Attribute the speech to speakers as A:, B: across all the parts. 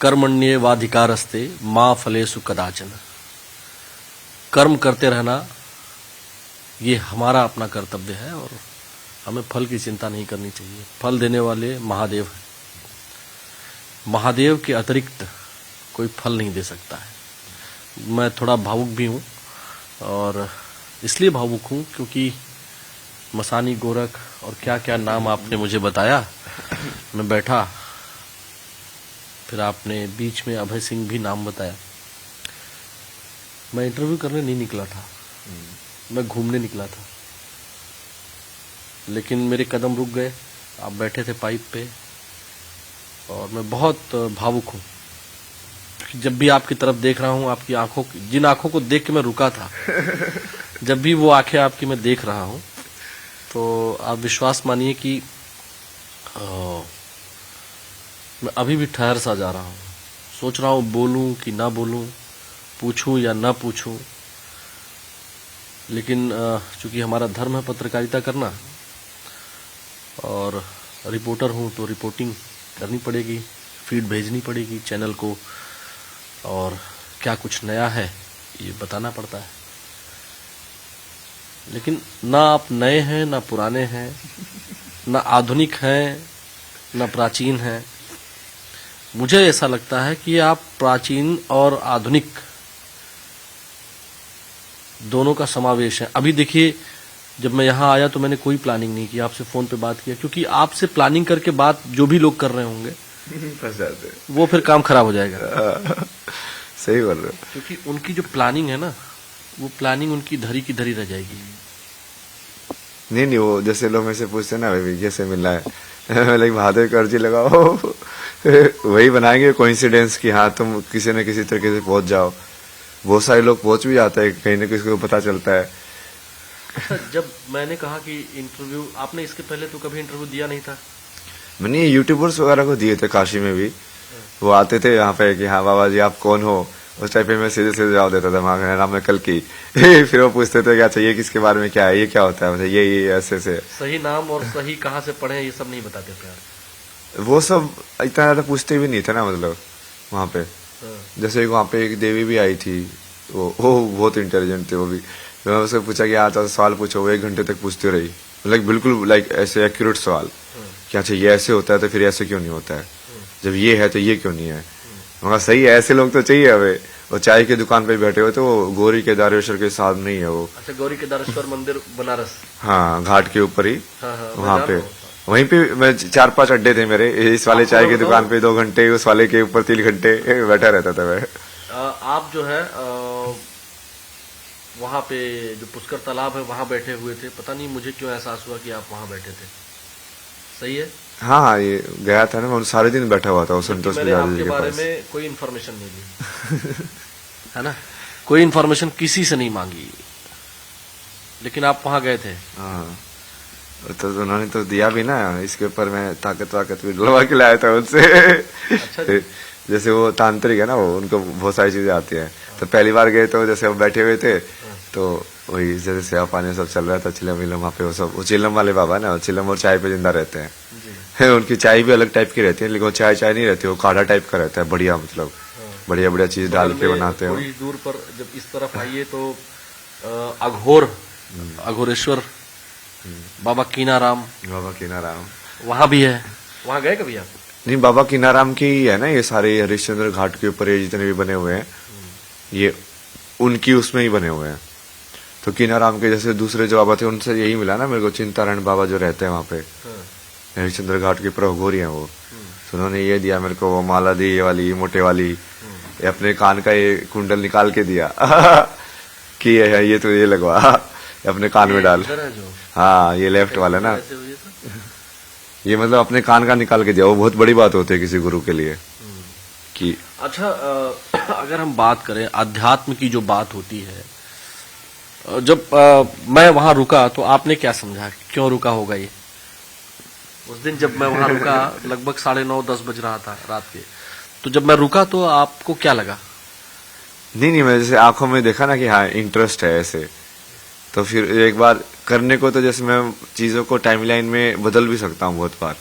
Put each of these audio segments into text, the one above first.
A: कर्मण्येवाधिकारस्ते माँ फलेषु कदाचन। कर्म करते रहना ये हमारा अपना कर्तव्य है और हमें फल की चिंता नहीं करनी चाहिए। फल देने वाले महादेव हैं। महादेव के अतिरिक्त कोई फल नहीं दे सकता है। मैं थोड़ा भावुक भी हूँ और इसलिए भावुक हूँ क्योंकि मसानी गोरख और क्या क्या नाम आपने मुझे बताया। मैं बैठा, फिर आपने बीच में अभय सिंह भी नाम बताया। मैं इंटरव्यू करने नहीं निकला था, मैं घूमने निकला था, लेकिन मेरे कदम रुक गए। आप बैठे थे पाइप पे और मैं बहुत भावुक हूँ। जब भी आपकी तरफ देख रहा हूँ, आपकी आंखों, जिन आंखों को देख के मैं रुका था, जब भी वो आंखें आपकी मैं देख रहा हूँ, तो आप विश्वास मानिए कि मैं अभी भी ठहर सा जा रहा हूँ। सोच रहा हूँ बोलूं कि ना बोलूं, पूछूं या ना पूछूं, लेकिन चूंकि हमारा धर्म है पत्रकारिता करना और रिपोर्टर हूं तो रिपोर्टिंग करनी पड़ेगी, फीड भेजनी पड़ेगी चैनल को और क्या कुछ नया है ये बताना पड़ता है। लेकिन ना आप नए हैं, ना पुराने हैं, ना आधुनिक हैं, ना प्राचीन हैं। मुझे ऐसा लगता है कि आप प्राचीन और आधुनिक दोनों का समावेश है। अभी देखिए, जब मैं यहाँ आया तो मैंने कोई प्लानिंग नहीं की, आपसे फोन पे बात किया, क्योंकि आपसे प्लानिंग करके बात जो भी लोग कर रहे होंगे
B: फंस जाते,
A: वो फिर काम खराब हो जाएगा।
B: सही बोल रहे हो।
A: क्योंकि उनकी जो प्लानिंग है ना, वो प्लानिंग उनकी धरी की धरी रह जाएगी।
B: नहीं, वो जैसे लोग मेरे से पूछते हैं ना, भाई कैसे मिलना है, लाइक महादेव की अर्जी लगाओ, वही बनाएंगे कोइंसिडेंस कि हाँ तुम किसी न किसी तरीके से पहुंच जाओ। बहुत सारे लोग पहुंच भी जाते हैं, कहीं ना किसी को पता चलता है।
A: अच्छा, जब मैंने कहा कि इंटरव्यू, आपने इसके पहले तो कभी इंटरव्यू दिया नहीं था?
B: मैंने यूट्यूबर्स वगैरह को दिए थे, काशी में भी। वो आते थे यहाँ पे कि हाँ बाबा जी आप कौन हो, उस टाइप पे मैं सीधे सीधे जवाब देता था, मेरा नाम है कल्कि। फिर वो पूछते थे क्या चाहिए, किसके बारे में, क्या है, ये क्या होता है, मतलब ये ऐसे से।
A: सही नाम और सही कहाँ से पढ़े ये सब नहीं बताते थे यार।
B: वो सब इतना ज्यादा पूछते भी नहीं थे ना, मतलब वहाँ पे। जैसे वहाँ पे एक देवी भी आई थी, वो बहुत इंटेलिजेंट थे वो भी। मैं उससे पूछा कि आज सवाल पूछो, वो 1 घंटे तक पूछती रही, लाइक बिल्कुल लाइक ऐसे एक्यूरेट सवाल। क्या चाहिए, ऐसे होता है तो फिर ऐसे क्यों नहीं होता है, जब ये है तो ये क्यों नहीं है। मगर सही है, ऐसे लोग तो चाहिए हमें। वो चाय की दुकान पे बैठे हुए तो वो गौरी केदारेश्वर के साथ नहीं है वो।
A: अच्छा, गौरी केदारेश्वर मंदिर बनारस।
B: हाँ, घाट के ऊपर ही।
A: हाँ,
B: वहाँ पे वहीं पे मैं 4-5 अड्डे थे मेरे। इस वाले चाय की दुकान पे 2 घंटे, उस वाले के ऊपर 3 घंटे बैठा रहता था मैं।
A: आप जो है वहाँ पे जो पुष्कर तालाब है वहाँ बैठे हुए थे। पता नहीं मुझे क्यों एहसास हुआ कि आप वहाँ बैठे थे। सही है?
B: हाँ, ये गया था ना, मैं सारे दिन बैठा हुआ था वो संतोष
A: पुजारी जी के बारे में कोई इन्फॉर्मेशन नहीं ली है ना, कोई इन्फॉर्मेशन किसी से नहीं मांगी, लेकिन आप वहाँ गए थे।
B: हाँ, तो उन्होंने तो दिया भी ना, इसके ऊपर मैं ताकत वाकत भी डलवा के लाया था उनसे। अच्छा जैसे वो तांत्रिक है ना, वो उनको बहुत सारी चीजें आती है। तो पहली बार गए तो जैसे वो बैठे हुए थे, तो वही जैसे सेवा पानी सब चल रहा था, चिलम विलम वहाँ पे, वो सब वो चिलम वाले बाबा है ना, चिलम और चाय पे जिंदा रहते हैं। उनकी चाय भी अलग टाइप की रहती है, लेकिन वो चाय नहीं रहती, वो काढ़ा टाइप का रहता है, बढ़िया, मतलब बढ़िया बढ़िया चीज डाल के बनाते हैं।
A: थोड़ी दूर पर जब इस तरफ आइए तो अघोरेश्वर बाबा कीनाराम वहाँ भी है। वहाँ गए कभी आप?
B: नहीं, बाबा कीनाराम की ही है ना ये सारे, हरिश्चंद्र घाट के ऊपर ये जितने भी बने हुए हैं, ये उनकी उसमें ही बने हुए हैं। तो कीनाराम के जैसे दूसरे जो बाबा थे उनसे यही मिला ना मेरे को, चिंतारण बाबा जो रहते हैं वहाँ पे, हरिश्चंद्र घाट के प्रभु हैं वो। तो उन्होंने ये दिया मेरे को, वो माला दी, ये वाली मोटे वाली, ये अपने कान का ये कुंडल निकाल के दिया कि ये तो ये लगवा अपने कान में डाल। हाँ, ये लेफ्ट वाला ना, ये मतलब अपने कान का निकाल के दिया। वो बहुत बड़ी बात होती है किसी गुरु के लिए कि।
A: अच्छा, अगर हम बात करें अध्यात्म की, जो बात होती है, जब मैं वहां रुका तो आपने क्या समझा, क्यों रुका होगा ये? उस दिन जब मैं वहां रुका लगभग 9:30-10 बज रहा था रात के, तो जब मैं रुका तो आपको क्या लगा?
B: नहीं, मैं जैसे आंखों में देखा ना कि हाँ इंटरेस्ट है ऐसे, तो फिर एक बार करने को, तो जैसे मैं चीजों को टाइमलाइन में बदल भी सकता हूँ बहुत बार।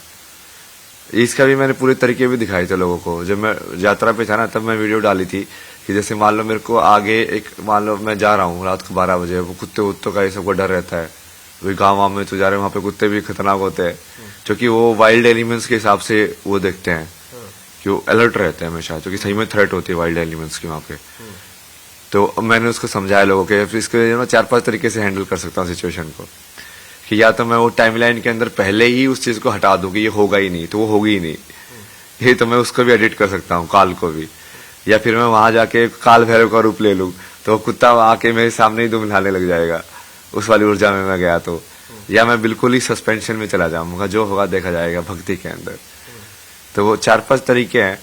B: इसका भी मैंने पूरे तरीके भी दिखाए थे लोगों को। जब मैं यात्रा पे था ना तब मैं वीडियो डाली थी कि जैसे मान लो मेरे को आगे एक, मान लो मैं जा रहा हूँ रात को 12 बजे, वो कुत्ते उत्तों का ये सबको डर रहता है, वही गाँव में तो जा रहे हैं, वहाँ पे कुत्ते भी खतरनाक होते हैं क्योंकि वो वाइल्ड एलिमेंट्स के हिसाब से वो देखते हैं कि वो अलर्ट रहते हैं हमेशा, क्योंकि सही में थ्रेट होती है वाइल्ड एलिमेंट्स की वहाँ पे। तो मैंने उसको समझाया लोगों के, इसके मैं 4-5 तरीके से हैंडल कर सकता हूँ सिचुएशन को, कि या तो मैं वो टाइमलाइन के अंदर पहले ही उस चीज को हटा दूं कि ये होगा ही नहीं, तो वो होगी ही नहीं, ये तो मैं उसको भी एडिट कर सकता हूँ, काल को भी। या फिर मैं वहां जाके काल भैरव का रूप ले लूं तो कुत्ता आके मेरे सामने ही दुम हिलाने लग जाएगा, उस वाली ऊर्जा में मैं गया तो। या मैं बिल्कुल ही सस्पेंशन में चला जाऊंगा, जो होगा देखा जाएगा भक्ति के अंदर। तो वो 4-5 तरीके हैं।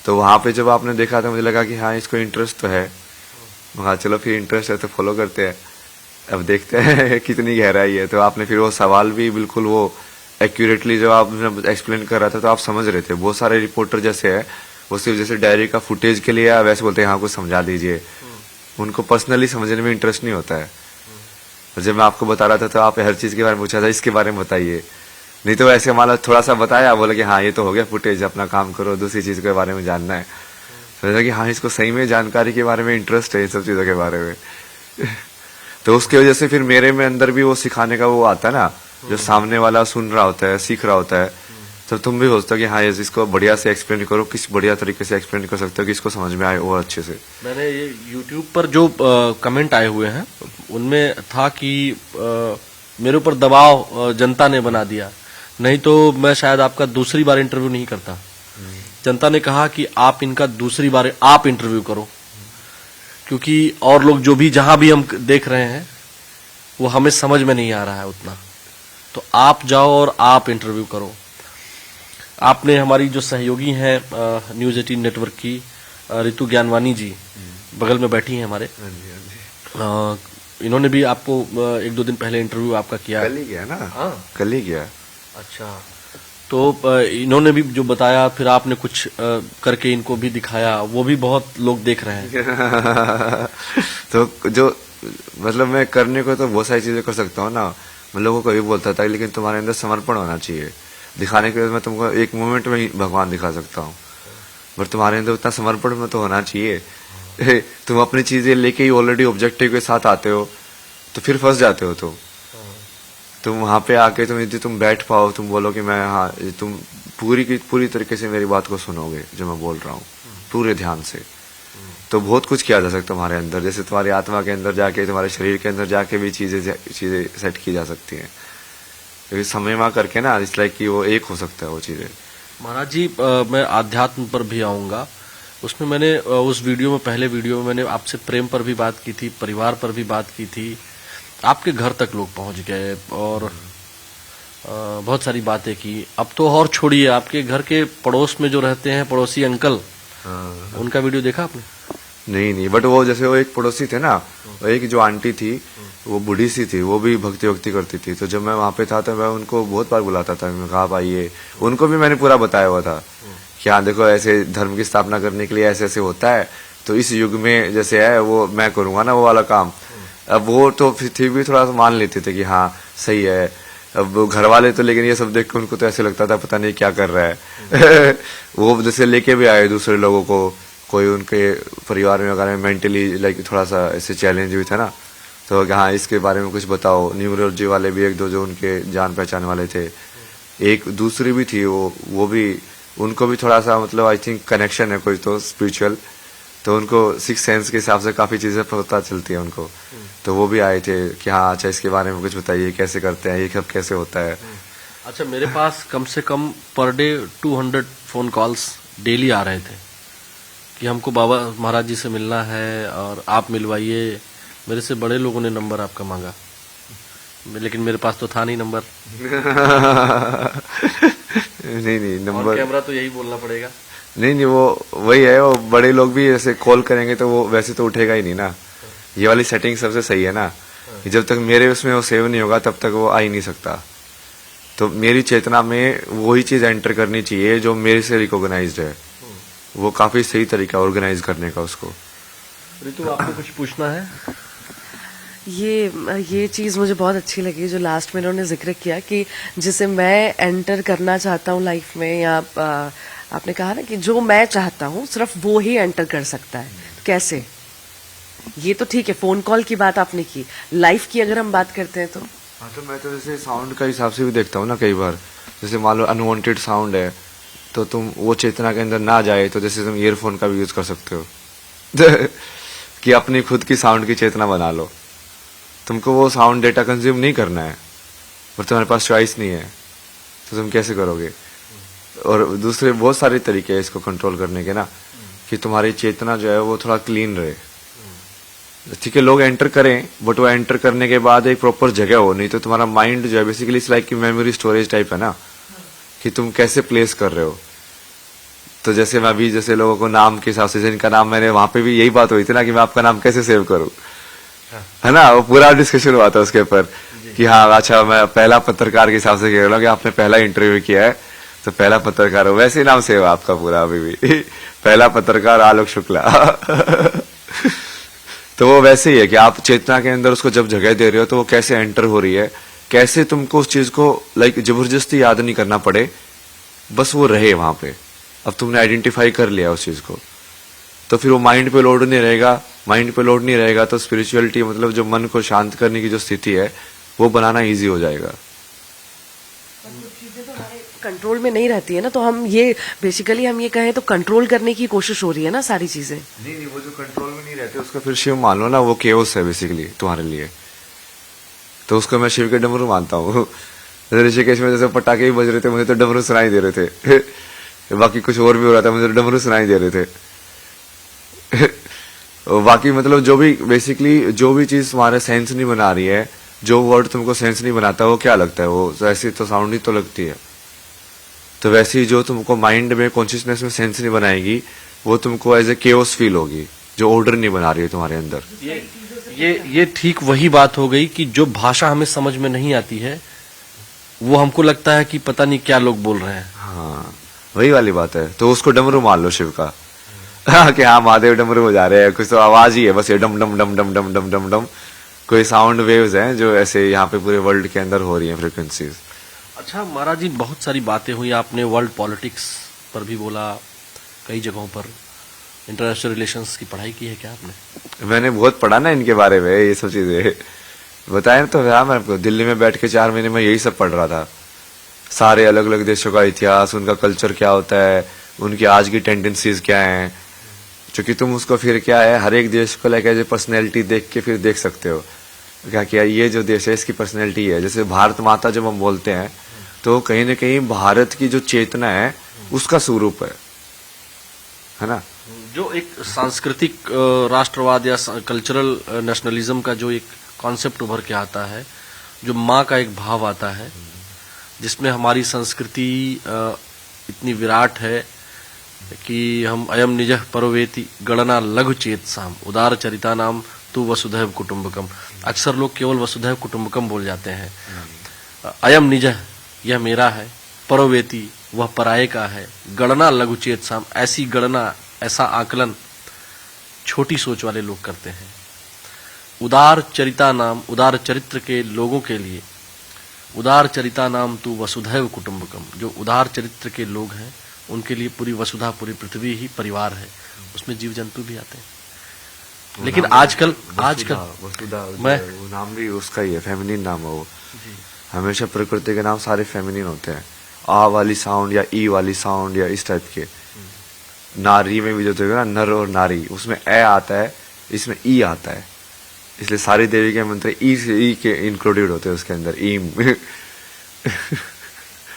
B: तो वहां पे जब आपने देखा तो मुझे लगा कि हाँ इसको इंटरेस्ट तो है, हाँ चलो फिर इंटरेस्ट है तो फॉलो करते हैं, अब देखते हैं कितनी गहराई है। तो आपने फिर वो सवाल भी बिल्कुल वो एक्यूरेटली जब आपने एक्सप्लेन कर रहा था तो आप समझ रहे थे। बहुत सारे रिपोर्टर जैसे है वो सिर्फ जैसे डायरी का फुटेज के लिए वैसे बोलते हैं हाँ कुछ समझा दीजिए, उनको पर्सनली समझने में इंटरेस्ट नहीं होता है। और जब मैं आपको बता रहा था तो आप हर चीज के बारे में पूछा था, इसके बारे में बताइए, नहीं तो ऐसे मान लो थोड़ा सा बताया, बोला कि हाँ ये तो हो गया फुटेज, अपना काम करो, दूसरी चीज के बारे में जानना है। सोचा कि हाँ इसको सही में जानकारी के बारे में इंटरेस्ट है, इन सब चीजों के बारे में। तो उसकी वजह से फिर मेरे में अंदर भी वो सिखाने का वो आता है ना, जो सामने वाला सुन रहा होता है, सीख रहा होता है, तो तुम भी सोचते हो कि हाँ ये इसको बढ़िया से एक्सप्लेन करो, किस बढ़िया तरीके से एक्सप्लेन कर सकते हो कि इसको समझ में आए और अच्छे से।
A: मैंने ये YouTube पर जो कमेंट आए हुए हैं उनमें था कि मेरे ऊपर दबाव जनता ने बना दिया, नहीं तो मैं शायद आपका दूसरी बार इंटरव्यू नहीं करता। जनता ने कहा कि आप इनका दूसरी बार आप इंटरव्यू करो, क्योंकि और लोग जो भी जहां भी हम देख रहे हैं वो हमें समझ में नहीं आ रहा है उतना, तो आप जाओ और आप इंटरव्यू करो। आपने हमारी जो सहयोगी हैं न्यूज 18 नेटवर्क की रितु ज्ञानवानी जी बगल में बैठी हैं हमारे, इन्होंने भी आपको 1-2 दिन पहले इंटरव्यू आपका किया।
B: कल ही गया ना?
A: हाँ
B: कल ही गया।
A: अच्छा, तो इन्होंने भी जो बताया, फिर आपने कुछ करके इनको भी दिखाया, वो भी बहुत लोग देख रहे हैं।
B: तो जो मतलब मैं करने को तो बहुत सारी चीजें कर सकता हूँ ना, मैं लोगों को ये बोलता था लेकिन तुम्हारे अंदर समर्पण होना चाहिए। दिखाने के लिए मैं तुमको एक मोमेंट में ही भगवान दिखा सकता हूँ, पर तुम्हारे अंदर उतना समर्पण में तो होना चाहिए। तुम अपनी चीजें लेके ही ऑलरेडी ऑब्जेक्टिव के साथ आते हो तो फिर फंस जाते हो। तुम वहां पे आके तुम बैठ पाओ, तुम बोलो कि मैं हाँ, तुम पूरी तरीके से मेरी बात को सुनोगे जो मैं बोल रहा हूँ पूरे ध्यान से, तो बहुत कुछ किया जा सकता है तुम्हारे अंदर। जैसे तुम्हारी आत्मा के अंदर जाके, तुम्हारे शरीर के अंदर जाके भी चीजें सेट की जा सकती हैं, क्योंकि समय वहां करके ना इस लाइक कि वो एक हो सकता है वो चीजें।
A: महाराज जी, मैं आध्यात्म पर भी आऊंगा। उसमें मैंने उस वीडियो में, पहले वीडियो में मैंने आपसे प्रेम पर भी बात की थी, परिवार पर भी बात की थी, आपके घर तक लोग पहुंच गए और बहुत सारी बातें की। अब तो और छोड़िए, आपके घर के पड़ोस में जो रहते हैं पड़ोसी अंकल, उनका वीडियो देखा आपने?
B: नहीं, बट वो जैसे वो एक पड़ोसी थे ना, वो एक जो आंटी थी, वो बूढ़ी सी थी, वो भी भक्ति करती थी। तो जब मैं वहां पे था तो मैं उनको बहुत बार बुलाता था, मैं कहा आप आइए। उनको भी मैंने पूरा बताया हुआ था कि हाँ देखो ऐसे धर्म की स्थापना करने के लिए ऐसे ऐसे होता है, तो इस युग में जैसे है वो मैं करूंगा ना वो वाला काम। अब वो तो फिर भी थोड़ा सा मान लेते थे कि हाँ सही है। अब घर वाले तो लेकिन ये सब देख के उनको तो ऐसे लगता था पता नहीं क्या कर रहा है। वो जैसे लेके भी आए दूसरे लोगों को, कोई उनके परिवार में अगर मेंटली लाइक थोड़ा सा ऐसे चैलेंज भी था ना, तो हाँ इसके बारे में कुछ बताओ। न्यूमरोलॉजी वाले भी 1-2 जो उनके जान पहचान वाले थे, एक दूसरी भी थी वो भी, उनको भी थोड़ा सा मतलब आई थिंक कनेक्शन है कोई तो स्पिरिचुअल, तो उनको 6 सेंस के हिसाब से काफी चीजें पता चलती है उनको। तो वो भी आए थे कि हाँ अच्छा इसके बारे में कुछ बताइए, कैसे करते हैं ये सब, कैसे होता है।
A: अच्छा, मेरे पास कम से कम per day 200 phone calls daily आ रहे थे कि हमको बाबा महाराज जी से मिलना है और आप मिलवाइए। मेरे से बड़े लोगों ने नंबर आपका मांगा, लेकिन मेरे पास तो था नहीं नंबर।
B: नहीं नंबर,
A: कैमरा तो यही बोलना पड़ेगा।
B: नहीं वो वही है, वो बड़े लोग भी ऐसे कॉल करेंगे तो वो वैसे तो उठेगा ही नहीं ना। ये वाली सेटिंग सबसे सही है ना, जब तक मेरे उसमें वो सेव नहीं होगा तब तक वो आ ही नहीं सकता। तो मेरी चेतना में वही चीज एंटर करनी चाहिए जो मेरे से रिकॉग्नाइज्ड है, वो काफी सही तरीका ऑर्गेनाइज करने का उसको।
A: ऋतु, आपको कुछ पूछना है?
C: ये चीज़ मुझे बहुत अच्छी लगी जो लास्ट में इन्होंने जिक्र किया कि जिसे मैं एंटर करना चाहता हूँ लाइफ में, या आपने कहा ना कि जो मैं चाहता हूँ सिर्फ वो ही एंटर कर सकता है। कैसे? ये तो ठीक है, फोन कॉल की बात आपने की, लाइफ की अगर हम बात करते हैं तो
B: हाँ, तो मैं तो जैसे साउंड का हिसाब से भी देखता हूँ ना, कई बार जैसे मान लो अनवांटेड साउंड है तो तुम वो चेतना के अंदर ना जाए तो जैसे तुम ईयरफोन का भी यूज कर सकते हो कि अपनी खुद की साउंड की चेतना बना लो। तुमको वो साउंड डेटा कंज्यूम नहीं करना है और तुम्हारे पास चॉइस नहीं है तो तुम कैसे करोगे? और दूसरे बहुत सारे तरीके हैं इसको कंट्रोल करने के ना, कि तुम्हारी चेतना जो है वो थोड़ा क्लीन रहे। ठीक है, लोग एंटर करें बट वो एंटर करने के बाद एक प्रॉपर जगह हो, नहीं तो तुम्हारा माइंड जो है बेसिकली इट्स लाइक की मेमोरी स्टोरेज टाइप है ना, कि तुम कैसे प्लेस कर रहे हो। तो जैसे मैं अभी जैसे लोगों को नाम के हिसाब से, जिनका नाम मैंने वहां पे भी यही बात हुई थी ना कि मैं आपका नाम कैसे सेव करूं, है ना, वो पूरा डिस्कशन हुआ था उसके ऊपर कि हाँ अच्छा मैं पहला पत्रकार के हिसाब से कह रहा हूँ कि आपने पहला इंटरव्यू किया है तो पहला पत्रकार हो, वैसे ही नाम सेव है आपका पूरा अभी भी पहला पत्रकार आलोक शुक्ला तो वो वैसे ही है कि आप चेतना के अंदर उसको जब जगह दे रहे हो तो वो कैसे एंटर हो रही है, कैसे तुमको उस चीज को लाइक जबरदस्ती याद नहीं करना पड़े, बस वो रहे वहां पे। अब तुमने आइडेंटिफाई कर लिया उस चीज को तो फिर वो माइंड पे लोड नहीं रहेगा। माइंड पे लोड नहीं रहेगा तो स्पिरिचुअलिटी मतलब जो मन को शांत करने की जो स्थिति है वो बनाना इजी हो जाएगा।
C: कंट्रोल में नहीं रहती है ना, तो हम ये बेसिकली हम ये कहें तो कंट्रोल करने की कोशिश हो रही है ना सारी चीजें।
B: नहीं, वो जो कंट्रोल में नहीं रहते उसका फिर शिव मान लो ना, वो केओस है बेसिकली तुम्हारे लिए, तो उसको मैं शिव के डमरू मानता हूँ। ऋषिकेश में जैसे पटाखे ही बज रहे थे मुझे तो डमरू सुनाई दे रहे थे बाकी कुछ और भी हो रहा था मुझे तो डमरू सुनाई दे रहे थे बाकी मतलब जो भी बेसिकली जो भी चीज तुम्हारे सेंस नहीं बना रही है, जो वर्ड तुमको सेंस नहीं बनाता वो क्या लगता है, वो ऐसी तो साउंड ही तो लगती है। तो वैसे ही जो तुमको माइंड में कॉन्शियसनेस में सेंस नहीं बनाएगी वो तुमको एज ए केओस फील होगी, जो ऑर्डर नहीं बना रही है तुम्हारे अंदर।
A: ये ठीक वही बात हो गई कि जो भाषा हमें समझ में नहीं आती है वो हमको लगता है कि पता नहीं क्या लोग बोल रहे हैं।
B: हाँ, वही वाली बात है। तो उसको डमरू मान लो शिव का कि हाँ महादेव डमरू बजा रहे हैं, कुछ तो आवाज ही है बस, ये डम डम डम डम डम डम डम डम, कोई साउंड वेव्स हैं जो ऐसे यहाँ पे पूरे वर्ल्ड के अंदर हो रही हैं, फ्रिक्वेंसीज।
A: अच्छा महाराज जी, बहुत सारी बातें हुई, आपने वर्ल्ड पॉलिटिक्स पर भी बोला, कई जगहों पर इंटरनेशनल रिलेशंस की पढ़ाई की है क्या आपने?
B: मैंने बहुत पढ़ा ना इनके बारे में, ये सब चीजें बताया तो है। मैं आपको दिल्ली में बैठ के 4 महीने में यही सब पढ़ रहा था, सारे अलग अलग देशों का इतिहास, उनका कल्चर क्या होता है, उनकी आज की टेंडेंसीज क्या हैं, क्योंकि तुम उसको फिर क्या है हर एक देश को लेकर जो पर्सनैलिटी देख के फिर देख सकते हो क्या किया ये जो देश है इसकी पर्सनैलिटी है। जैसे भारत माता जब हम बोलते हैं तो कहीं ना कहीं भारत की जो चेतना है उसका स्वरूप है ना,
A: जो एक सांस्कृतिक राष्ट्रवाद या कल्चरल नेशनलिज्म का जो एक कॉन्सेप्ट उभर के आता है, जो माँ का एक भाव आता है, जिसमें हमारी संस्कृति इतनी विराट है कि हम अयम निजः परोवेति गणना लघु चेतसाम उदार चरिता नाम तू वसुधैव कुटुंबकम। अक्सर लोग केवल वसुधैव कुटुंबकम बोल जाते हैं। अयम निजः यह मेरा है, परोवेति वह पराये का है, गणना लघु चेतसाम ऐसी गणना ऐसा आकलन छोटी सोच वाले लोग करते हैं। उदार चरिता नाम उदार चरित्र के लोगों के लिए उदार चरिता नाम तू वसुधैव कुटुंबकम, जो उदार चरित्र के लोग हैं उनके लिए पूरी वसुधा पूरी पृथ्वी ही परिवार है, उसमें जीव जंतु भी आते हैं। लेकिन आजकल
B: वसुधा
A: मैं
B: वो नाम भी उसका ही है, फेमिनिन नाम है वो। हमेशा प्रकृति के नाम सारे फेमिनिन होते हैं, आ वाली साउंड या ई वाली साउंड या इस टाइप के। नारी में भी जो देखो ना नर और नारी, उसमें ए आता है, इसमें ई आता है, इसलिए सारी देवी के मंत्र ई से ई के इंक्लूडेड होते हैं उसके अंदर, ईम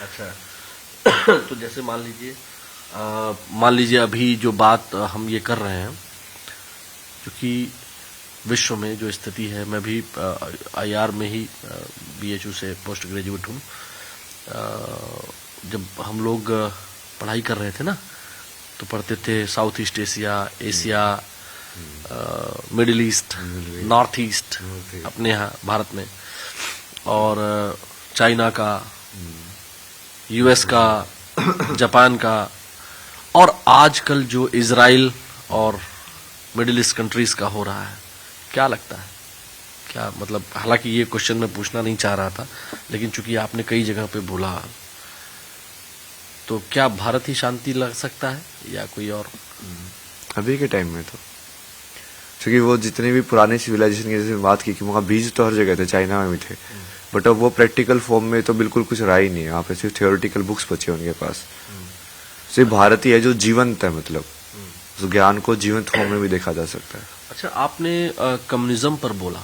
A: अच्छा तो जैसे मान लीजिए अभी जो बात हम ये कर रहे हैं, क्योंकि विश्व में जो स्थिति है, मैं भी आईआर में ही बीएचयू से पोस्ट ग्रेजुएट हूँ। जब हम लोग पढ़ाई कर रहे थे ना तो पढ़ते थे south east Asia, middle east, north east अपने यहाँ भारत में, और चाइना का, यूएस का, जापान का, और आजकल जो इजराइल और मिडिल ईस्ट कंट्रीज का हो रहा है, क्या लगता है क्या मतलब, हालांकि ये क्वेश्चन मैं पूछना नहीं चाह रहा था, लेकिन चूंकि आपने कई जगह पे बोला, तो क्या भारत ही शांति ला सकता है या कोई और?
B: अभी के टाइम में तो, क्योंकि वो जितने भी पुराने सिविलाइजेशन की जैसे बात की कि वहाँ बीज तो हर जगह थे, चाइना में भी थे, बट अब वो प्रैक्टिकल फॉर्म में तो बिल्कुल कुछ रहा ही नहीं है। वहाँ पे सिर्फ थियोरिटिकल बुक्स बचे उनके पास। सिर्फ भारत ही है जो जीवंत है, मतलब उस ज्ञान को जीवंत फॉर्म में भी देखा जा सकता है।
A: अच्छा, आपने कम्युनिज्म पर बोला,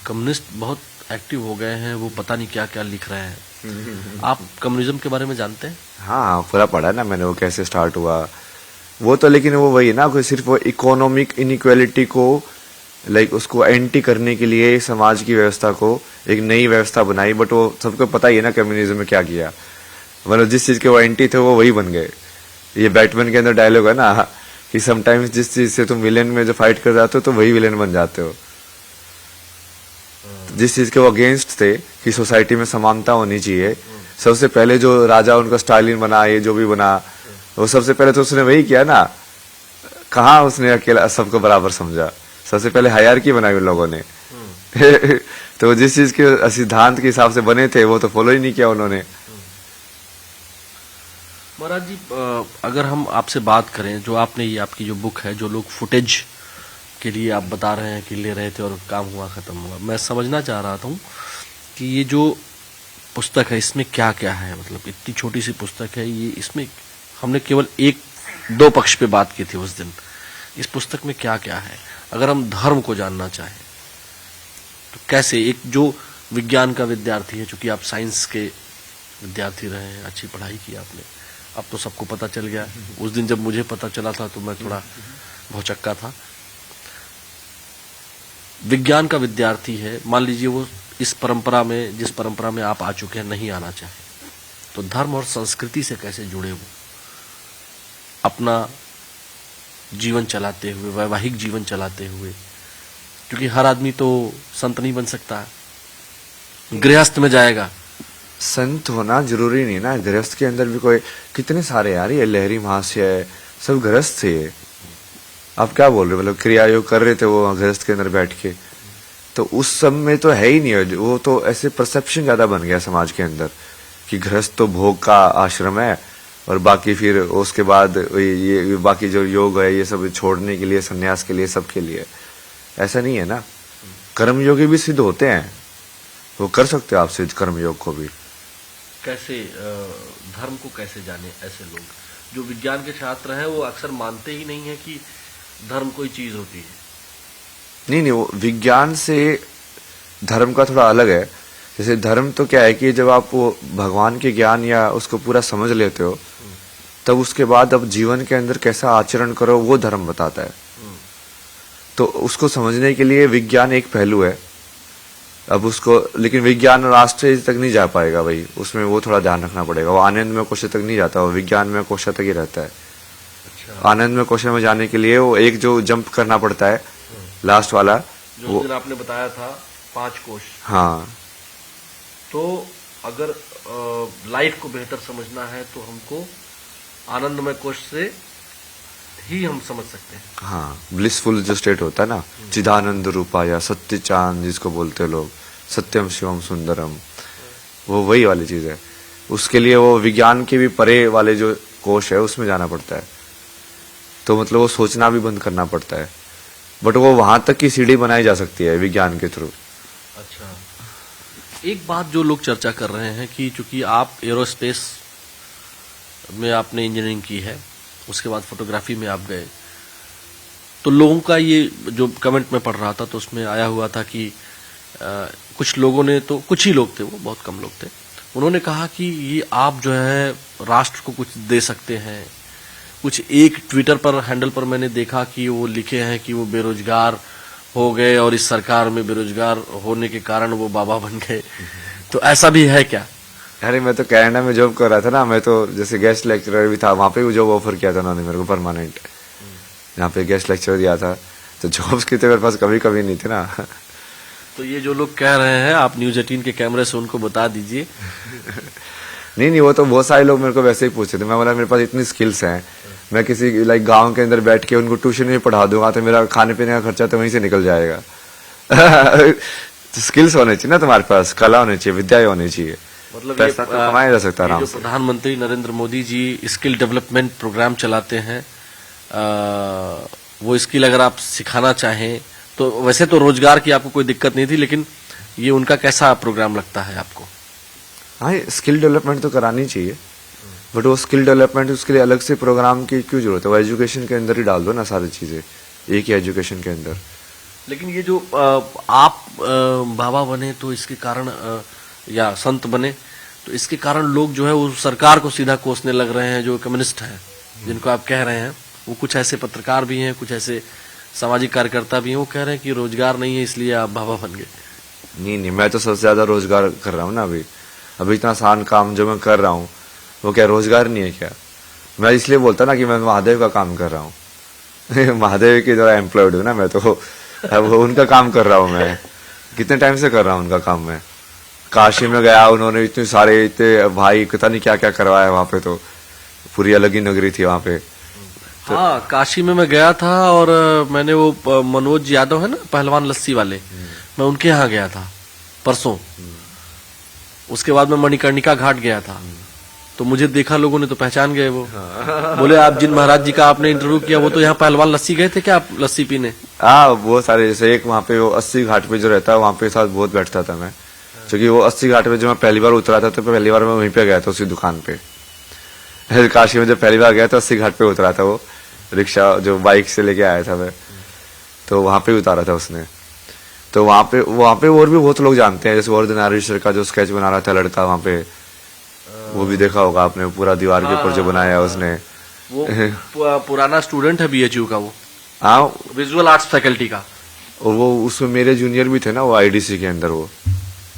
A: कम्युनिस्ट बहुत एक्टिव हो गए हैं, वो पता नहीं क्या क्या लिख रहे हैं। आप कम्युनिज्म के बारे में जानते हैं?
B: हाँ, पूरा पढ़ा है ना मैंने, वो कैसे स्टार्ट हुआ वो तो। लेकिन वो वही ना, कोई सिर्फ वो इकोनॉमिक इनइक्वालिटी को लाइक उसको एंटी करने के लिए समाज की व्यवस्था को एक नई व्यवस्था बनाई। बट वो सबको पता ही है ना कम्युनिज्म में क्या किया, मतलब जिस चीज के वो एंटी थे वो वही बन गए। ये बैटमैन के अंदर डायलॉग है ना कि समटाइम्स जिस चीज से तुम विलेन में जो फाइट कर जाते हो तो वही विलेन बन जाते हो। जिस चीज के वो अगेंस्ट थे कि सोसाइटी में समानता होनी चाहिए, सबसे पहले जो राजा उनका स्टालिन बना, ये जो भी बना, वो सबसे पहले तो उसने वही किया ना। कहाँ उसने अकेला सबको बराबर समझा, सबसे पहले हायरार्की बनाई उन लोगों ने। तो जिस चीज के सिद्धांत के हिसाब से बने थे वो तो फॉलो ही नहीं किया उन्होंने।
A: महाराज जी, अगर हम आपसे बात करें, जो आपने ये आपकी जो बुक है, जो लोग फुटेज के लिए आप बता रहे हैं कि ले रहे थे और काम हुआ खत्म हुआ, मैं समझना चाह रहा था कि ये जो पुस्तक है इसमें क्या क्या है, मतलब इतनी छोटी सी पुस्तक है ये, इसमें हमने केवल एक दो पक्ष पे बात की थी उस दिन, इस पुस्तक में क्या क्या है? अगर हम धर्म को जानना चाहें तो कैसे, एक जो विज्ञान का विद्यार्थी है, चूंकि आप साइंस के विद्यार्थी रहे हैं, अच्छी पढ़ाई की आपने, अब तो सबको पता चल गया। उस दिन जब मुझे पता चला था तो मैं थोड़ा भौचक्का था। विज्ञान का विद्यार्थी है, मान लीजिए वो इस परंपरा में, जिस परंपरा में आप आ चुके हैं, नहीं आना चाहे, तो धर्म और संस्कृति से कैसे जुड़े वो अपना जीवन चलाते हुए, वैवाहिक जीवन चलाते हुए, क्योंकि हर आदमी तो संत नहीं बन सकता है, गृहस्थ में जाएगा।
B: संत होना जरूरी नहीं ना, गृहस्थ के अंदर भी कोई कितने सारे यार, ये लहरी महाशय है, सब गृहस्थ थे। आप क्या बोल रहे हो, मतलब क्रिया योग कर रहे थे वो गृहस्थ के अंदर बैठ के, तो उस सब में तो है ही नहीं। वो तो ऐसे परसेप्शन ज्यादा बन गया समाज के अंदर कि गृहस्थ तो भोग का आश्रम है और बाकी फिर उसके बाद ये बाकी जो योग है ये सब छोड़ने के लिए, सन्यास के लिए, सबके लिए। ऐसा नहीं है ना, कर्मयोगी भी सिद्ध होते हैं, वो कर सकते हो आप सिद्ध कर्मयोग को भी।
A: कैसे धर्म को कैसे जाने? ऐसे लोग जो विज्ञान के छात्र हैं वो अक्सर मानते ही नहीं है कि धर्म कोई चीज होती है।
B: नहीं, वो विज्ञान से धर्म का थोड़ा अलग है। जैसे धर्म तो क्या है कि जब आप वो भगवान के ज्ञान या उसको पूरा समझ लेते हो, तब उसके बाद अब जीवन के अंदर कैसा आचरण करो वो धर्म बताता है। तो उसको समझने के लिए विज्ञान एक पहलू है। अब उसको, लेकिन विज्ञान राष्ट्रीय तक नहीं जा पाएगा भाई, उसमें वो थोड़ा ध्यान रखना पड़ेगा। वो आनंद में कोश तक नहीं जाता, वो विज्ञान में कोश तक ही रहता है। अच्छा। आनंद में कोश में जाने के लिए वो एक जो जंप करना पड़ता है, लास्ट वाला,
A: जो वो आपने बताया था 5 कोश।
B: हाँ,
A: तो अगर लाइफ को बेहतर समझना है तो हमको आनंदमय कोश से ही हम समझ सकते हैं।
B: हाँ, ब्लिसफुल जो स्टेट होता है ना, चिदानंद रूपा या सत्य चांद जिसको बोलते हैं लोग, सत्यम शिवम सुंदरम, वो वही वाली चीज है। उसके लिए वो विज्ञान के भी परे वाले जो कोश है उसमें जाना पड़ता है। तो मतलब वो सोचना भी बंद करना पड़ता है, बट वो वहां तक की सीढ़ी बनाई जा सकती है विज्ञान के थ्रू।
A: अच्छा, एक बात जो लोग चर्चा कर रहे हैं कि चूंकि आप एरोस्पेस में आपने इंजीनियरिंग की है, उसके बाद फोटोग्राफी में आप गए, तो लोगों का ये जो कमेंट में पढ़ रहा था तो उसमें आया हुआ था कि कुछ लोगों ने, तो कुछ ही लोग थे, वो बहुत कम लोग थे, उन्होंने कहा कि ये आप जो है राष्ट्र को कुछ दे सकते हैं। कुछ एक ट्विटर पर हैंडल पर मैंने देखा कि वो लिखे हैं कि वो बेरोजगार हो गए और इस सरकार में बेरोजगार होने के कारण वो बाबा बन गए। तो ऐसा भी है क्या?
B: अरे मैं तो कनाडा में जॉब कर रहा था ना, मैं तो जैसे गेस्ट लेक्चरर भी था, वहां पे भी जॉब ऑफर किया था उन्होंने मेरे को परमानेंट, यहाँ पे गेस्ट लेक्चर दिया था। तो जॉब्स की तो मेरे पास कभी कभी नहीं थी ना।
A: तो ये जो लोग कह रहे हैं, आप न्यूज 18 के कैमरे से उनको बता दीजिए।
B: नहीं, वो तो बहुत सारे लोग मेरे को वैसे ही पूछे थे। मैं बोला मेरे पास इतनी स्किल्स हैं, मैं किसी लाइक गांव के अंदर बैठ के उनको ट्यूशन में पढ़ा दूंगा तो मेरा खाने पीने का खर्चा तो वहीं से निकल जाएगा। स्किल्स होने चाहिए ना तुम्हारे पास, कला होनी चाहिए, विद्या होनी चाहिए,
A: मतलब
B: पैसा तो कमाया जा सकता है
A: ये
B: आराम
A: जो
B: से।
A: प्रधानमंत्री Narendra Modi ji skill development programme चलाते हैं, वो स्किल अगर आप सिखाना चाहें तो वैसे तो रोजगार की आपको कोई दिक्कत नहीं थी, लेकिन ये उनका कैसा प्रोग्राम लगता है आपको?
B: हाँ, स्किल डेवलपमेंट तो करानी चाहिए, बट वो स्किल डेवलपमेंट उसके लिए अलग से प्रोग्राम की क्यों जरूरत है? वो एजुकेशन के अंदर ही डाल दो ना सारी चीजें, एक ही एजुकेशन के अंदर।
A: लेकिन ये जो आप बाबा बने तो इसके कारण या संत बने तो इसके कारण लोग जो है वो सरकार को सीधा कोसने लग रहे हैं, जो कम्युनिस्ट हैं जिनको आप कह रहे हैं। वो कुछ ऐसे पत्रकार भी हैं, कुछ ऐसे सामाजिक कार्यकर्ता भी हैं, वो कह रहे हैं कि रोजगार नहीं है इसलिए आप बाबा बन गए।
B: नहीं, मैं तो सबसे ज्यादा रोजगार कर रहा हूँ ना अभी इतना आसान काम जो मैं कर रहा हूँ वो क्या रोजगार नहीं है क्या? मैं इसलिए बोलता ना कि मैं महादेव का काम कर रहा हूँ महादेव की तरह एम्प्लॉयड हूँ ना मैं, तो अब उनका काम कर रहा हूँ मैं, कितने टाइम से कर रहा हूँ उनका काम मैं। काशी में गया, उन्होंने इतने सारे इतने भाई पता नहीं क्या क्या करवाया वहां पे, तो पूरी अलग ही नगरी थी वहां पे।
A: हाँ, काशी में मैं गया था और मैंने वो मनोज यादव है ना पहलवान लस्सी वाले, मैं उनके यहाँ गया था परसों। उसके बाद मैं मणिकर्णिका घाट गया था, तो मुझे देखा लोगों ने तो पहचान गए। वो बोले आप जिन महाराज जी का आपने इंटरव्यू किया वो तो यहाँ पहलवान लस्सी गए थे क्या आप लस्सी पीने?
B: हाँ, वो सारे, जैसे एक वहां पे वो 80 घाट पे जो रहता है वहां पे साथ बहुत बैठता था मैं, क्योंकि वो 80 घाट पे जब मैं पहली बार उतरा था तो पहली बार मैं वहीं पे गया था उसी दुकान पे। काशी में जब पहली बार गया था 80 घाट पे उतरा था वो, रिक्शा जो बाइक से लेके आया था मैं, तो वहां पे उतारा था उसने। तो वहां पे और भी बहुत लोग जानते हैं, जैसे वर्धनारीश्वर का जो स्केच बना रहा था लड़का वहां पे, वो भी देखा होगा आपने, पूरा दीवार के ऊपर जो बनाया उसने।
A: वो पुराना स्टूडेंट है बीएचयू का, वो
B: हाँ,
A: विजुअल आर्ट्स फैकल्टी का।
B: और वो उसमें मेरे जूनियर भी थे ना, वो आईडीसी के अंदर वो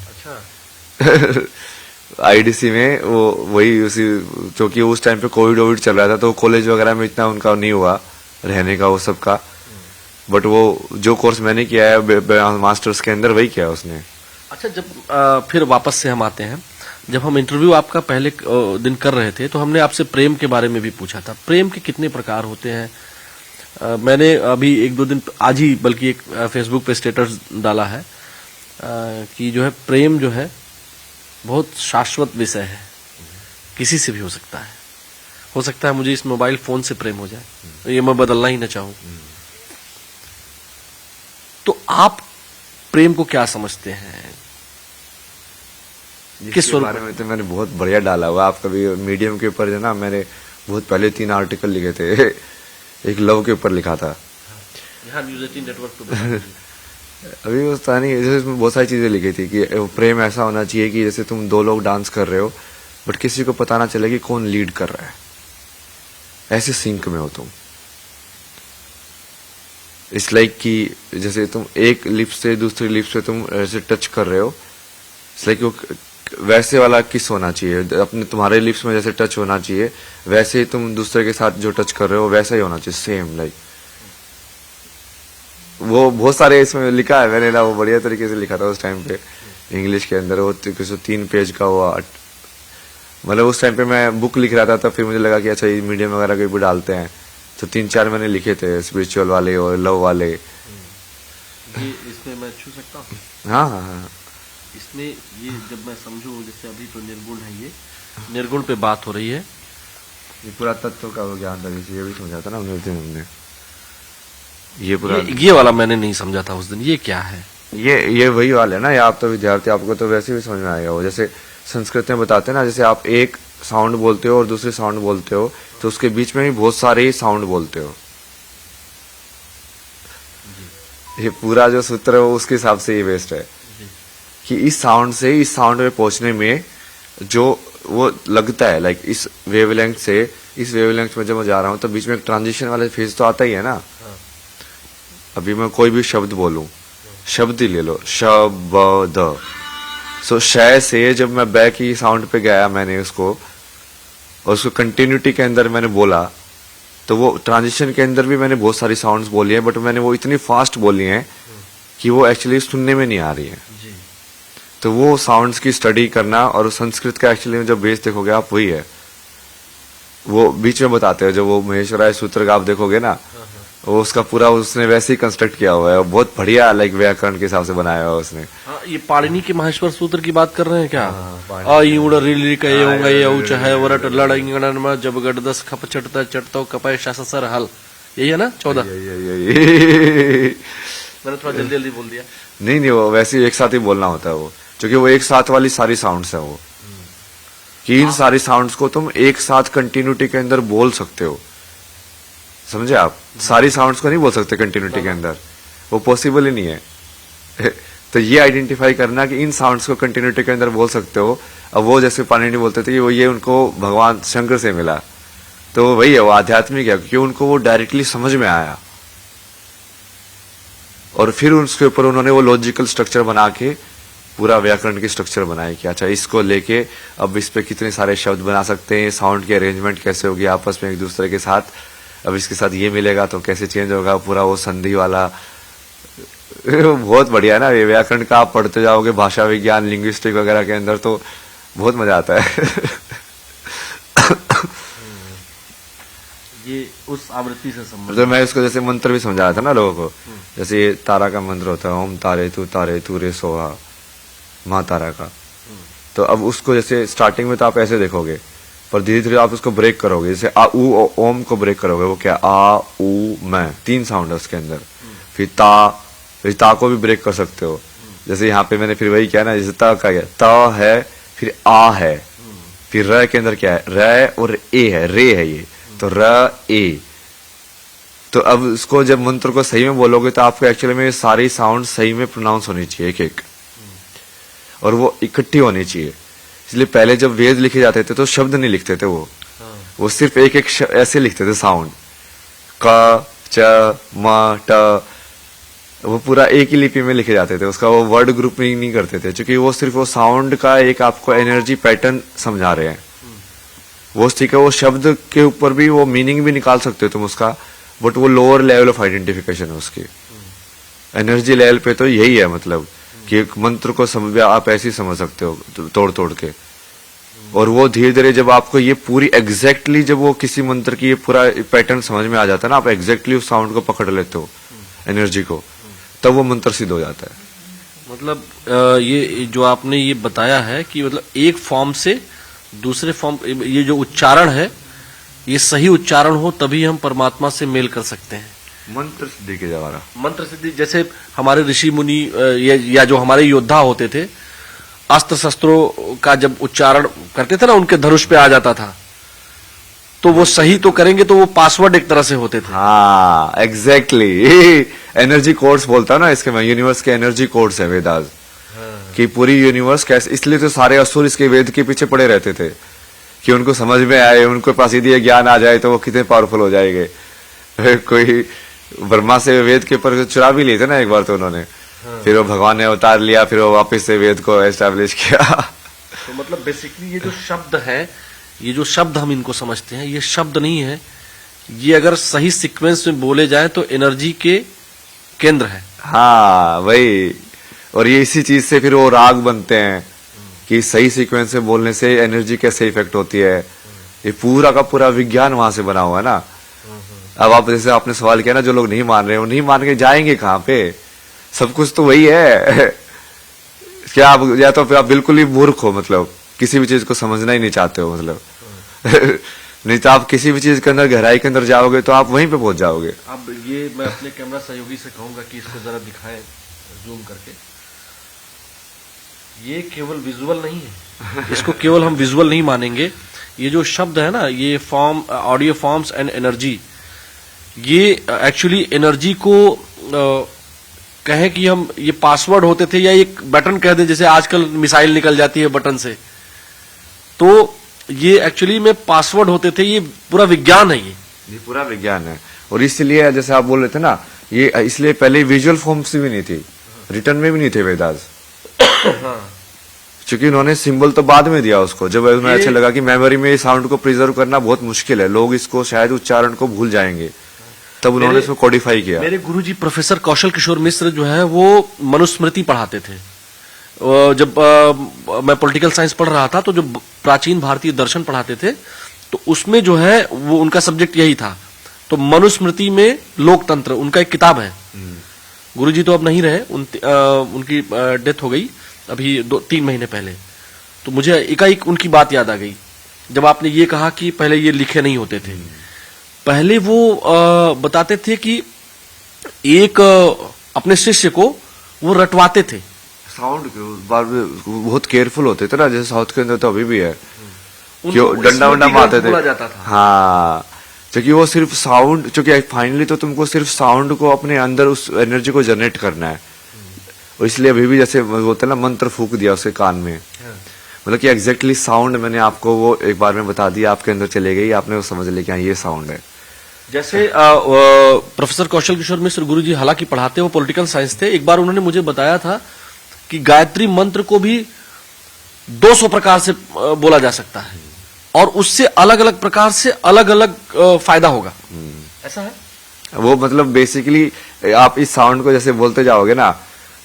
A: अच्छा
B: आईडीसी में वो वही उसी, क्योंकि उस टाइम पे कोविड चल रहा था तो कॉलेज वगैरह में इतना उनका नहीं हुआ रहने का वो सब का, बट वो जो कोर्स मैंने किया है मास्टर्स के अंदर वही किया उसने।
A: अच्छा, जब फिर वापस से हम आते हैं, जब हम इंटरव्यू आपका पहले दिन कर रहे थे तो हमने आपसे प्रेम के बारे में भी पूछा था। प्रेम के कितने प्रकार होते हैं? मैंने अभी एक दो दिन आज ही बल्कि एक फेसबुक पे स्टेटस डाला है कि जो है प्रेम जो है बहुत शाश्वत विषय है, किसी से भी हो सकता है मुझे इस मोबाइल फोन से प्रेम हो जाए तो ये मैं बदलना ही ना चाहूं। तो आप प्रेम को क्या समझते हैं? किस
B: बारे में तो मैंने बहुत बढ़िया डाला हुआ, आप कभी मीडियम के ऊपर जो ना, मैंने बहुत पहले 3 आर्टिकल लिखे थे एक लव के ऊपर लिखा था,
A: यहाँ न्यूज़ 18 नेटवर्क पे
B: अभी वो था नहीं, जैसे उसमें बहुत सारी चीजें लिखी थी कि प्रेम ऐसा होना चाहिए कि जैसे तुम 2 लोग डांस कर रहे हो बट किसी को पता ना चले कि कौन लीड कर रहा है, ऐसे सिंक में हो तुम। इट्स लाइक कि जैसे तुम एक लिप्स से दूसरी लिप्स से तुम ऐसे टच कर रहे हो, इट्स लाइक वो वैसे वाला किस होना चाहिए, अपने तुम्हारे लिप्स में जैसे टच होना चाहिए वैसे ही तुम दूसरे के साथ जो टच कर रहे हो वैसा ही होना चाहिए, सेम लाइक। वो बहुत सारे इसमें लिखा है मैंने ना, वो बढ़िया तरीके से लिखा था उस टाइम पे इंग्लिश के अंदर, वो 3 पेज का हुआ। मतलब उस टाइम पे मैं बुक लिख रहा था, तब फिर मुझे लगा कि अच्छा ये मीडियम वगैरह के भी डालते हैं, तो 3-4 मैंने लिखे थे, स्पिरिचुअल वाले और लव वाले।
A: ये इसमें मैं छू सकता हूँ?
B: हाँ हाँ हाँ,
A: इसमें ये जब मैं समझूं, जैसे अभी तो निर्गुण है, ये निर्गुण पे बात हो रही है,
B: ये पूरा तत्व का वो ज्ञान था, जैसे ये भी समझा था ना हमने ये पूरा
A: ये वाला मैंने नहीं समझा था उस दिन। ये क्या है?
B: ये वही वाला है ना, ये आप तो विद्यार्थी, आपको तो वैसे भी समझ में आएगा। वो जैसे संस्कृत में बताते हैं ना, जैसे आप एक साउंड बोलते हो और दूसरे साउंड बोलते हो तो उसके बीच में भी बहुत सारे साउंड बोलते हो। ये पूरा जो सूत्र है वो उसके हिसाब से ये बेस्ड है कि इस साउंड से इस साउंड में पहुंचने में जो वो लगता है, लाइक इस वेवलेंथ से इस वेवलेंथ में जब मैं जा रहा हूं तो बीच में एक ट्रांजिशन वाला फेज तो आता ही है ना। अभी मैं कोई भी शब्द बोलूं, शब्द ही ले लो, शब्द, सो शय से जब मैं बै की साउंड पे गया मैंने उसको, और उसको कंटिन्यूटी के अंदर मैंने बोला, तो वो ट्रांजिशन के अंदर भी मैंने बहुत सारी साउंड्स बोली है, बट मैंने वो इतनी फास्ट बोली है कि वो एक्चुअली सुनने में नहीं आ रही है। तो वो साउंड्स की स्टडी करना, और संस्कृत का एक्चुअली में जब बेस देखोगे आप वही है, वो बीच में बताते हैं, जब वो महेश्वराय सूत्र का आप देखोगे ना, वो उसका पूरा उसने वैसे ही कंस्ट्रक्ट किया हुआ है, बहुत बढ़िया लाइक व्याकरण के हिसाब से बनाया हुआ है उसने।
A: हाँ, ये पाणिनि के माहेश्वर सूत्र की बात कर रहे हैं क्या?
B: पाणिनि
A: अयुण रिली कय चाहे वरट लड़ंगण में जब गडदस खप चटता चटतो कपय शासर हल, यही है ना 14? मैंने थोड़ा जल्दी जल्दी बोल दिया।
B: नहीं वो वैसे ही एक साथ ही बोलना होता है वो, क्योंकि वो एक साथ वाली सारी साउंड्स है वो, कि इन सारी साउंड्स को तुम एक साथ कंटिन्यूटी के अंदर बोल सकते हो, समझे आप? सारी साउंड्स को नहीं बोल सकते कंटिन्यूटी के अंदर, वो पॉसिबल ही नहीं है। तो ये आइडेंटिफाई करना कि इन साउंड्स को कंटिन्यूटी के अंदर बोल सकते हो। अब वो जैसे पाणिनि बोलते थे कि वो ये उनको भगवान शंकर से मिला, तो वही है, वो आध्यात्मिक है, क्योंकि उनको वो डायरेक्टली समझ में आया और फिर उसके ऊपर उन्होंने वो लॉजिकल स्ट्रक्चर बना के पूरा व्याकरण की स्ट्रक्चर बनाई कि अच्छा इसको लेके अब इस पे कितने सारे शब्द बना सकते हैं, साउंड की अरेंजमेंट कैसे होगी आपस में एक दूसरे के साथ, अब इसके साथ ये मिलेगा तो कैसे चेंज होगा, पूरा वो संधि वाला। बहुत बढ़िया ना, ये व्याकरण का आप पढ़ते जाओगे, भाषा विज्ञान लिंग्विस्टिक वगैरह के अंदर, तो बहुत मजा आता है।
A: ये उस आवृत्ति से संबंधित।
B: तो मैं इसको जैसे मंत्र भी समझा रहा था ना लोगों को, जैसे ये तारा का मंत्र होता है, ओम तारे तू रे सोहा, माँ तारा का। तो अब उसको जैसे स्टार्टिंग में तो आप ऐसे देखोगे, पर धीरे धीरे आप उसको ब्रेक करोगे, जैसे आ ऊ ओम को ब्रेक करोगे, वो क्या आ ऊ मैं, 3 साउंड है उसके अंदर। फिर ता को भी ब्रेक कर सकते हो, जैसे यहाँ पे मैंने फिर वही किया ना, जैसे त का त है, फिर आ है, फिर र के अंदर क्या है, र और ए है, रे है ये, तो र ए। तो अब इसको जब मंत्र को सही में बोलोगे तो आपको एक्चुअली में सारी साउंड सही में प्रोनाउंस होनी चाहिए एक एक, और वो इकट्ठी होनी चाहिए। इसलिए पहले जब वेद लिखे जाते थे तो शब्द नहीं लिखते थे, वो सिर्फ एक एक ऐसे लिखते थे साउंड, क च म ट, वो पूरा एक ही लिपि में लिखे जाते थे, उसका वो वर्ड ग्रुपिंग नहीं करते थे, क्योंकि वो सिर्फ वो साउंड का एक आपको एनर्जी पैटर्न समझा रहे हैं। वो ठीक है, वो शब्द के ऊपर भी वो मीनिंग भी निकाल सकते हो तुम उसका, बट वो लोअर लेवल ऑफ आइडेंटिफिकेशन है उसकी। एनर्जी लेवल पे तो यही है, मतलब कि एक मंत्र को समझ आप ऐसे ही समझ सकते हो तोड़ तोड़ के, और वो धीरे धीरे जब आपको ये पूरी एग्जैक्टली जब वो किसी मंत्र की ये पूरा पैटर्न समझ में आ जाता है ना, आप एग्जैक्टली उस साउंड को पकड़ लेते हो, एनर्जी को, तब वो मंत्र सिद्ध हो जाता है।
A: मतलब ये जो आपने ये बताया है कि मतलब एक फॉर्म से दूसरे फॉर्म, ये जो उच्चारण है ये सही उच्चारण हो तभी हम परमात्मा से मेल कर सकते हैं।
B: मंत्र सिद्धि के द्वारा,
A: मंत्र सिद्धि, जैसे हमारे ऋषि मुनि या जो हमारे योद्धा होते थे, अस्त्र शस्त्रों का जब उच्चारण करते थे ना, उनके धनुष पे आ जाता था, तो वो सही तो करेंगे तो वो पासवर्ड एक तरह से होते थे।
B: हाँ एग्जैक्टली, एनर्जी कोड्स बोलता है ना इसके में, यूनिवर्स के एनर्जी कोड्स है वेदास, कि पूरी यूनिवर्स कैसे, इसलिए तो सारे असुर इसके वेद के पीछे पड़े रहते थे कि उनको समझ में आए, उनको पास यदि ज्ञान आ जाए तो वो कितने पावरफुल हो जाएंगे। कोई ब्रह्मा से वेद के ऊपर चुरा भी लिए थे ना एक बार तो उन्होंने, फिर वो भगवान ने उतार लिया, फिर वो वापस से वेद को एस्टेब्लिश किया।
A: तो मतलब बेसिकली ये जो शब्द है, ये जो शब्द हम इनको समझते हैं, ये शब्द नहीं है, ये अगर सही सीक्वेंस में बोले जाए तो एनर्जी के केंद्र है।
B: हाँ वही, और ये इसी चीज से फिर वो राग बनते हैं कि सही सीक्वेंस में बोलने से एनर्जी कैसे इफेक्ट होती है, ये पूरा का पूरा विज्ञान वहां से बना हुआ है ना। अब आप जैसे आपने सवाल किया ना, जो लोग नहीं मान रहे, वो नहीं मान के जाएंगे कहाँ पे, सब कुछ तो वही है। क्या आप, या तो फिर आप बिल्कुल ही मूर्ख हो, मतलब किसी भी चीज को समझना ही नहीं चाहते हो, मतलब नहीं तो आप किसी भी चीज के अंदर गहराई के अंदर जाओगे तो आप वहीं पे पहुंच जाओगे।
A: अब ये मैं अपने कैमरा सहयोगी से कहूंगा कि इसको जरा दिखाएं जूम करके। ये केवल विजुअल नहीं है, इसको केवल हम विजुअल नहीं मानेंगे। ये जो शब्द है ना, ये form, audio forms and energy, ये एक्चुअली एनर्जी को कहें कि हम ये पासवर्ड होते थे या एक बटन कह दें, जैसे आजकल मिसाइल निकल जाती है बटन से, तो ये एक्चुअली में पासवर्ड होते थे। ये पूरा विज्ञान है, ये
B: पूरा विज्ञान है। और इसलिए जैसे आप बोल रहे थे ना, ये इसलिए पहले विजुअल फॉर्म्स भी नहीं थी, रिटर्न में भी नहीं थे वेदास। क्योंकि उन्होंने सिंबल तो बाद में दिया उसको, जब उन्हें अच्छा लगा कि मेमोरी में साउंड को प्रिजर्व करना बहुत मुश्किल है, लोग इसको शायद उच्चारण को भूल जाएंगे, तब उन्होंने इसको कोडिफाई किया।
A: मेरे गुरुजी प्रोफेसर कौशल किशोर मिश्र जो है वो मनुस्मृति पढ़ाते थे। जब मैं पॉलिटिकल साइंस पढ़ रहा था तो जो प्राचीन भारतीय दर्शन पढ़ाते थे, तो उसमें जो है वो उनका सब्जेक्ट यही था। तो मनुस्मृति में लोकतंत्र उनका एक किताब है, गुरुजी तो अब नहीं रहे, उनकी डेथ हो गई अभी 2-3 महीने पहले। तो मुझे एकाएक उनकी बात याद आ गई जब आपने ये कहा कि पहले ये लिखे नहीं होते थे। पहले वो बताते थे कि एक अपने शिष्य को वो रटवाते थे।
B: साउंड के उस बार भी बहुत केयरफुल होते थे ना, जैसे साउथ के अंदर तो अभी भी है कि
A: उनको
B: डंडा वंडा मारते थे।
A: बोला जाता था।
B: हाँ, क्योंकि वो सिर्फ साउंड, क्योंकि फाइनली तो तुमको सिर्फ साउंड को अपने अंदर उस एनर्जी को जनरेट करना है। और इसलिए अभी भी जैसे बोलते हैं ना, मंत्र फूक दिया उसके कान में, मतलब कि एग्जैक्टली साउंड मैंने आपको वो एक बार में बता दिया, आपके अंदर चले गई, आपने वो समझ लिया कि हाँ ये साउंड है।
A: जैसे प्रोफेसर कौशल किशोर मिश्र गुरुजी हालांकि पढ़ाते वो पॉलिटिकल साइंस थे, एक बार उन्होंने मुझे बताया था कि गायत्री मंत्र को भी 200 प्रकार से बोला जा सकता है और उससे अलग अलग प्रकार से अलग अलग फायदा होगा। ऐसा है
B: वो, मतलब बेसिकली आप इस साउंड को जैसे बोलते जाओगे ना,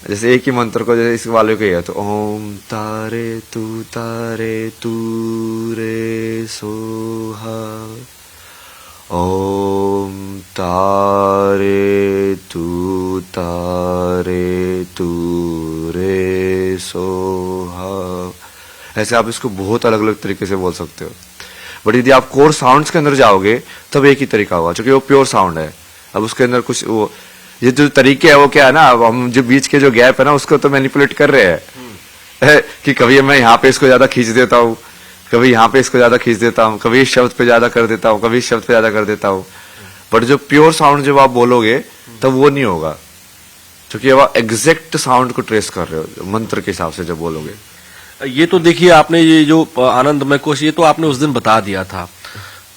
B: जैसे एक ही मंत्र को, जैसे इस वाले को ही है तो ओम तारे तू रे सोहा, ओम तारे तू रे सोहा, ऐसे आप इसको बहुत अलग अलग तरीके से बोल सकते हो। बट यदि आप कोर साउंड्स के अंदर जाओगे तब एक ही तरीका होगा, क्योंकि वो प्योर साउंड है। अब उसके अंदर कुछ वो, ये जो तरीके है वो क्या है ना, अब हम जो बीच के जो गैप है ना उसको तो मैनिपुलेट कर रहे हैं कि कभी मैं यहाँ पे इसको ज्यादा खींच देता हूँ, कभी यहाँ पे इसको ज्यादा खींच देता हूँ, कभी इस शब्द पे ज्यादा कर देता हूँ, कभी इस शब्द पे ज्यादा कर देता हूँ। बट जो प्योर साउंड जब आप बोलोगे तब वो नहीं होगा, क्योंकि अब आप एग्जैक्ट साउंड को ट्रेस कर रहे हो मंत्र के हिसाब से जब बोलोगे।
A: ये तो देखिए, आपने ये जो आनंदमय कोश, ये तो आपने उस दिन बता दिया था,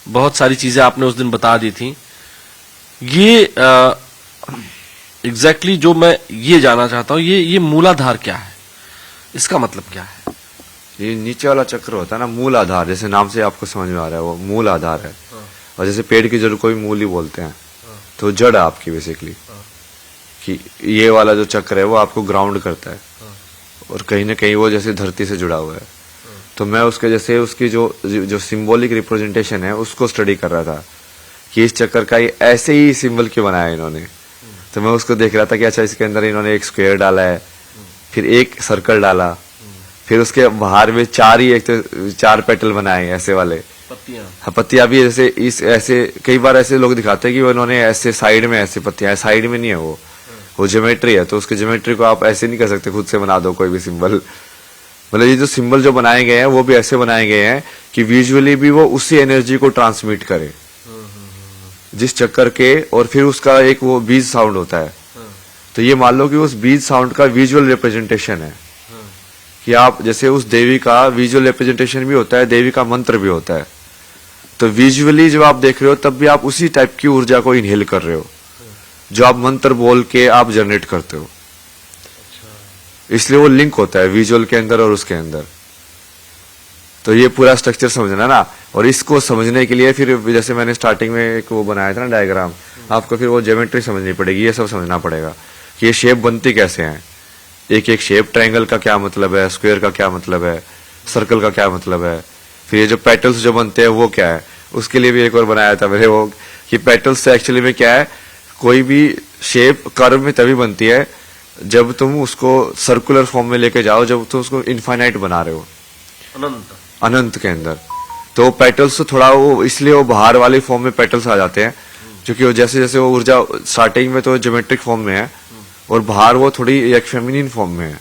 A: बहुत सारी चीजें आपने उस दिन बता दी थी। ये एग्जैक्टली जो मैं ये जानना चाहता हूँ, ये मूलाधार क्या है, इसका मतलब क्या है?
B: ये नीचे वाला चक्र होता है ना, मूल आधार, जैसे नाम से आपको समझ में आ रहा है वो मूल आधार है। और जैसे पेड़ की जड़ को भी मूल ही बोलते हैं, तो जड़ आपकी बेसिकली कि ये वाला जो चक्र है वो आपको ग्राउंड करता है और कहीं ना कहीं वो जैसे धरती से जुड़ा हुआ है। तो मैं उसके जैसे उसकी जो सिंबॉलिक रिप्रेजेंटेशन है उसको स्टडी कर रहा था कि इस चक्कर का ये ऐसे ही सिंबल क्यों बनाया इन्होंने। तो मैं उसको देख रहा था कि अच्छा इसके अंदर इन्होंने एक स्क्वायर डाला है, फिर एक सर्कल डाला, फिर उसके बाहर में चार पेटल बनाए ऐसे वाले
A: पत्तियां।
B: हाँ, पत्तियां भी जैसे इस ऐसे कई बार ऐसे लोग दिखाते हैं कि उन्होंने ऐसे साइड में ऐसे पत्तियां, साइड में नहीं है वो ज्योमेट्री है। तो उसकी ज्योमेट्री को आप ऐसे नहीं कर सकते खुद से बना दो कोई भी सिंबल। मतलब ये जो सिंबल जो बनाए गए हैं वो भी ऐसे बनाए गए हैं कि विजुअली भी वो उसी एनर्जी को ट्रांसमिट करे जिस चक्कर के, और फिर उसका एक वो बीज साउंड होता है। तो ये मान लो कि उस बीज साउंड का विजुअल रिप्रेजेंटेशन है कि आप जैसे उस देवी का विजुअल रिप्रेजेंटेशन भी होता है, देवी का मंत्र भी होता है। तो विजुअली जब आप देख रहे हो तब भी आप उसी टाइप की ऊर्जा को इनहेल कर रहे हो जो आप मंत्र बोल के आप जनरेट करते हो। इसलिए वो लिंक होता है विजुअल के अंदर और उसके अंदर। तो ये पूरा स्ट्रक्चर समझना ना, और इसको समझने के लिए फिर जैसे मैंने स्टार्टिंग में एक वो बनाया था ना डायग्राम, आपको फिर वो ज्योमेट्री समझनी पड़ेगी, ये सब समझना पड़ेगा कि ये शेप बनती कैसे हैं, एक एक शेप, ट्रायंगल का क्या मतलब है, स्क्वायर का क्या मतलब है, सर्कल का क्या मतलब है, फिर ये जो पेटल्स जो बनते हैं वो क्या है। उसके लिए भी एक और बनाया था मैंने वो कि पेटल्स से एक्चुअली में क्या है, कोई भी शेप कर्व में तभी बनती है जब तुम उसको सर्कुलर फॉर्म में लेके जाओ, जब तुम उसको इनफाइनाइट बना रहे हो अनंत के अंदर। तो पेटल्स तो थोड़ा वो इसलिए वो बाहर वाले फॉर्म में पेटल्स आ जाते हैं क्योंकि वो जैसे जैसे वो ऊर्जा स्टार्टिंग में तो ज्योमेट्रिक फॉर्म में है और बाहर वो थोड़ी एक फेमिनिन फॉर्म में है।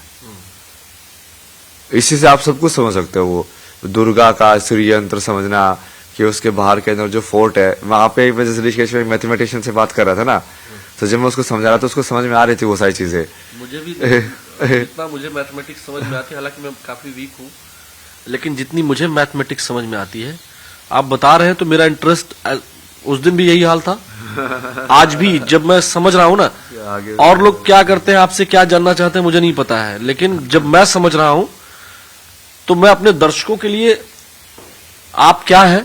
B: इसी से आप सब कुछ समझ सकते हो। वो दुर्गा का श्री यंत्र समझना कि उसके बाहर के अंदर जो फोर्ट है, वहां पे मैं जैसे ऋषिकेश में मैथमेटिशियन से बात कर रहा था ना, तो जब मैं उसको समझा रहा था उसको समझ में आ रही थी वो सारी चीजें।
A: मुझे भी जितना मुझे मैथमेटिक्स समझ में आती है, हालांकि मैं काफी वीक हूँ, लेकिन जितनी मुझे मैथमेटिक्स समझ में आती है आप बता रहे हैं तो मेरा इंटरेस्ट, उस दिन भी यही हाल था, आज भी जब मैं समझ रहा हूँ ना, और लोग क्या करते हैं, आपसे क्या जानना चाहते हैं मुझे नहीं पता है, लेकिन जब मैं समझ रहा हूं तो मैं अपने दर्शकों के लिए आप क्या है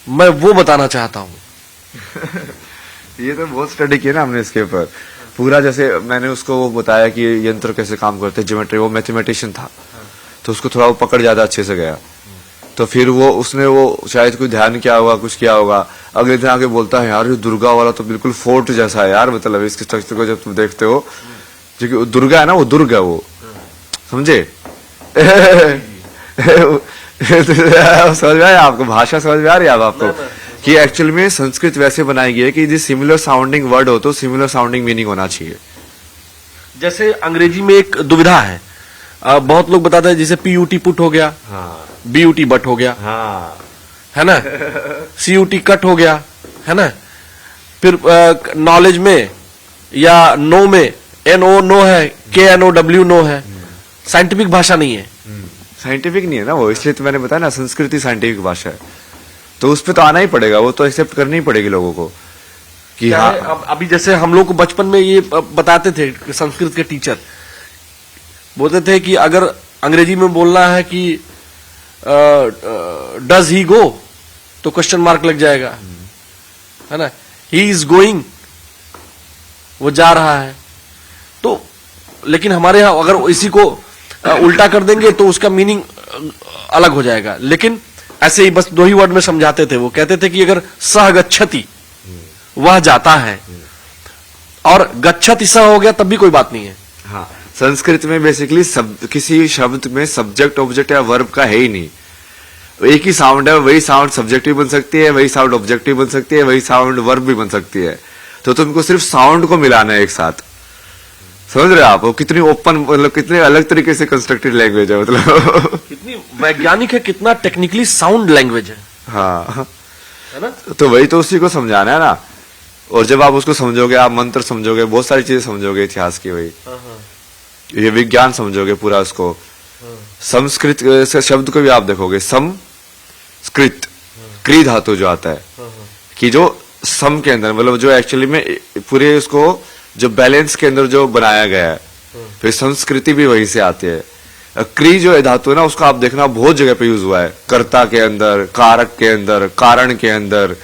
A: मैं वो बताना चाहता हूं।
B: ये तो बहुत स्टडी किया ना हमने इसके ऊपर पूरा। जैसे मैंने उसको वो बताया कि यंत्र कैसे काम करते हैं, ज्योमेट्री, वो मैथमेटिशियन था तो उसको थोड़ा वो पकड़ ज्यादा अच्छे से गया। तो फिर वो उसने वो शायद कोई ध्यान किया होगा, कुछ किया होगा, अगले दिन आके बोलता है यार ये दुर्गा वाला तो बिल्कुल फोर्ट जैसा है यार, मतलब इसके स्ट्रक्चर को जब तुम देखते हो, क्योंकि दुर्गा है ना, वो दुर्ग है वो, समझे? समझ में आया आपको? भाषा समझ में आ रही है अब आपको कि एक्चुअल में संस्कृत वैसे बनाई गई है कि यदि सिमिलर साउंडिंग वर्ड हो तो सिमिलर साउंडिंग मीनिंग होना चाहिए।
A: जैसे अंग्रेजी में एक दुविधा है, बहुत लोग बताते हैं जैसे पीयूटी पुट हो गया,
B: हाँ
A: बीयूटी बट हो गया,
B: हाँ
A: है ना, सीयूटी कट हो गया, है ना। फिर नॉलेज में या नो में NO नो है, KNOW नो है, साइंटिफिक भाषा नहीं है।
B: साइंटिफिक नहीं है ना वो, इसलिए तो मैंने बताया ना संस्कृति साइंटिफिक भाषा है, तो उस पे तो आना ही पड़ेगा, वो तो एक्सेप्ट करनी ही पड़ेगी लोगों को कि
A: क्या
B: हाँ।
A: है, अभी जैसे हम लोग को बचपन में ये बताते थे, संस्कृत के टीचर बोलते थे कि अगर अंग्रेजी में बोलना है कि डज ही गो, तो क्वेश्चन मार्क लग जाएगा, है ना। ही इज गोइंग, वो जा रहा है। तो लेकिन हमारे यहाँ अगर इसी को उल्टा कर देंगे तो उसका मीनिंग अलग हो जाएगा। लेकिन ऐसे ही बस 2 ही वर्ड में समझाते थे। वो कहते थे कि अगर सह गच्छति, वह जाता है, और गच्छति सह हो गया तब भी कोई बात नहीं है।
B: हाँ, संस्कृत में बेसिकली किसी शब्द में सब्जेक्ट ऑब्जेक्ट या वर्ब का है ही नहीं, एक ही साउंड है, वही साउंड सब्जेक्ट भी बन सकती है, वही साउंड ऑब्जेक्ट भी बन सकती है, वही साउंड वर्ब भी बन सकती है। तो तुमको सिर्फ साउंड को मिलाना है एक साथ, समझ रहे हो आप? वो कितनी ओपन, मतलब कितने अलग तरीके से कंस्ट्रक्टेड लैंग्वेज है, मतलब
A: कितनी वैज्ञानिक है, कितना टेक्निकली साउंड लैंग्वेज है,
B: हाँ,
A: है ना।
B: तो वही तो उसी को समझाना है ना। और जब आप उसको समझोगे, आप मंत्र समझोगे, बहुत सारी चीजें समझोगे इतिहास की, वही ये विज्ञान समझोगे पूरा उसको। संस्कृत से शब्द को भी आप देखोगे, संस्कृत, क्री धातु जो आता है कि जो सम के अंदर, मतलब जो एक्चुअली में पूरे उसको जो बैलेंस के अंदर जो बनाया गया है, फिर संस्कृति भी वहीं से आती है। क्री जो है धातु है ना, उसका आप देखना बहुत जगह पे यूज हुआ है, कर्ता के अंदर, कारक के अंदर, कारण के अंदर,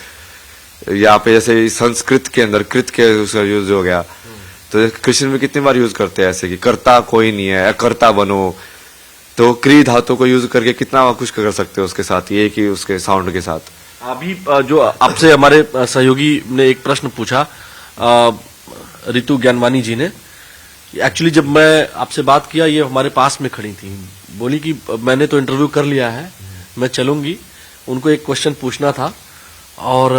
B: यहाँ पे जैसे संस्कृत के अंदर कृत के उसका यूज हो गया। तो कृष्ण में कितनी बार यूज करते हैं ऐसे कि कर्ता कोई नहीं है, अकर्ता बनो। तो क्री धातु को यूज करके कितना कुछ कर सकते हो उसके साथ, ये कि उसके साउंड के साथ।
A: अभी जो आपसे हमारे सहयोगी ने एक प्रश्न पूछा, रितु ज्ञानवानी जी ने, एक्चुअली जब मैं आपसे बात किया, ये हमारे पास में खड़ी थी, बोली कि मैंने तो इंटरव्यू कर लिया है, मैं चलूंगी, उनको एक क्वेश्चन पूछना था। और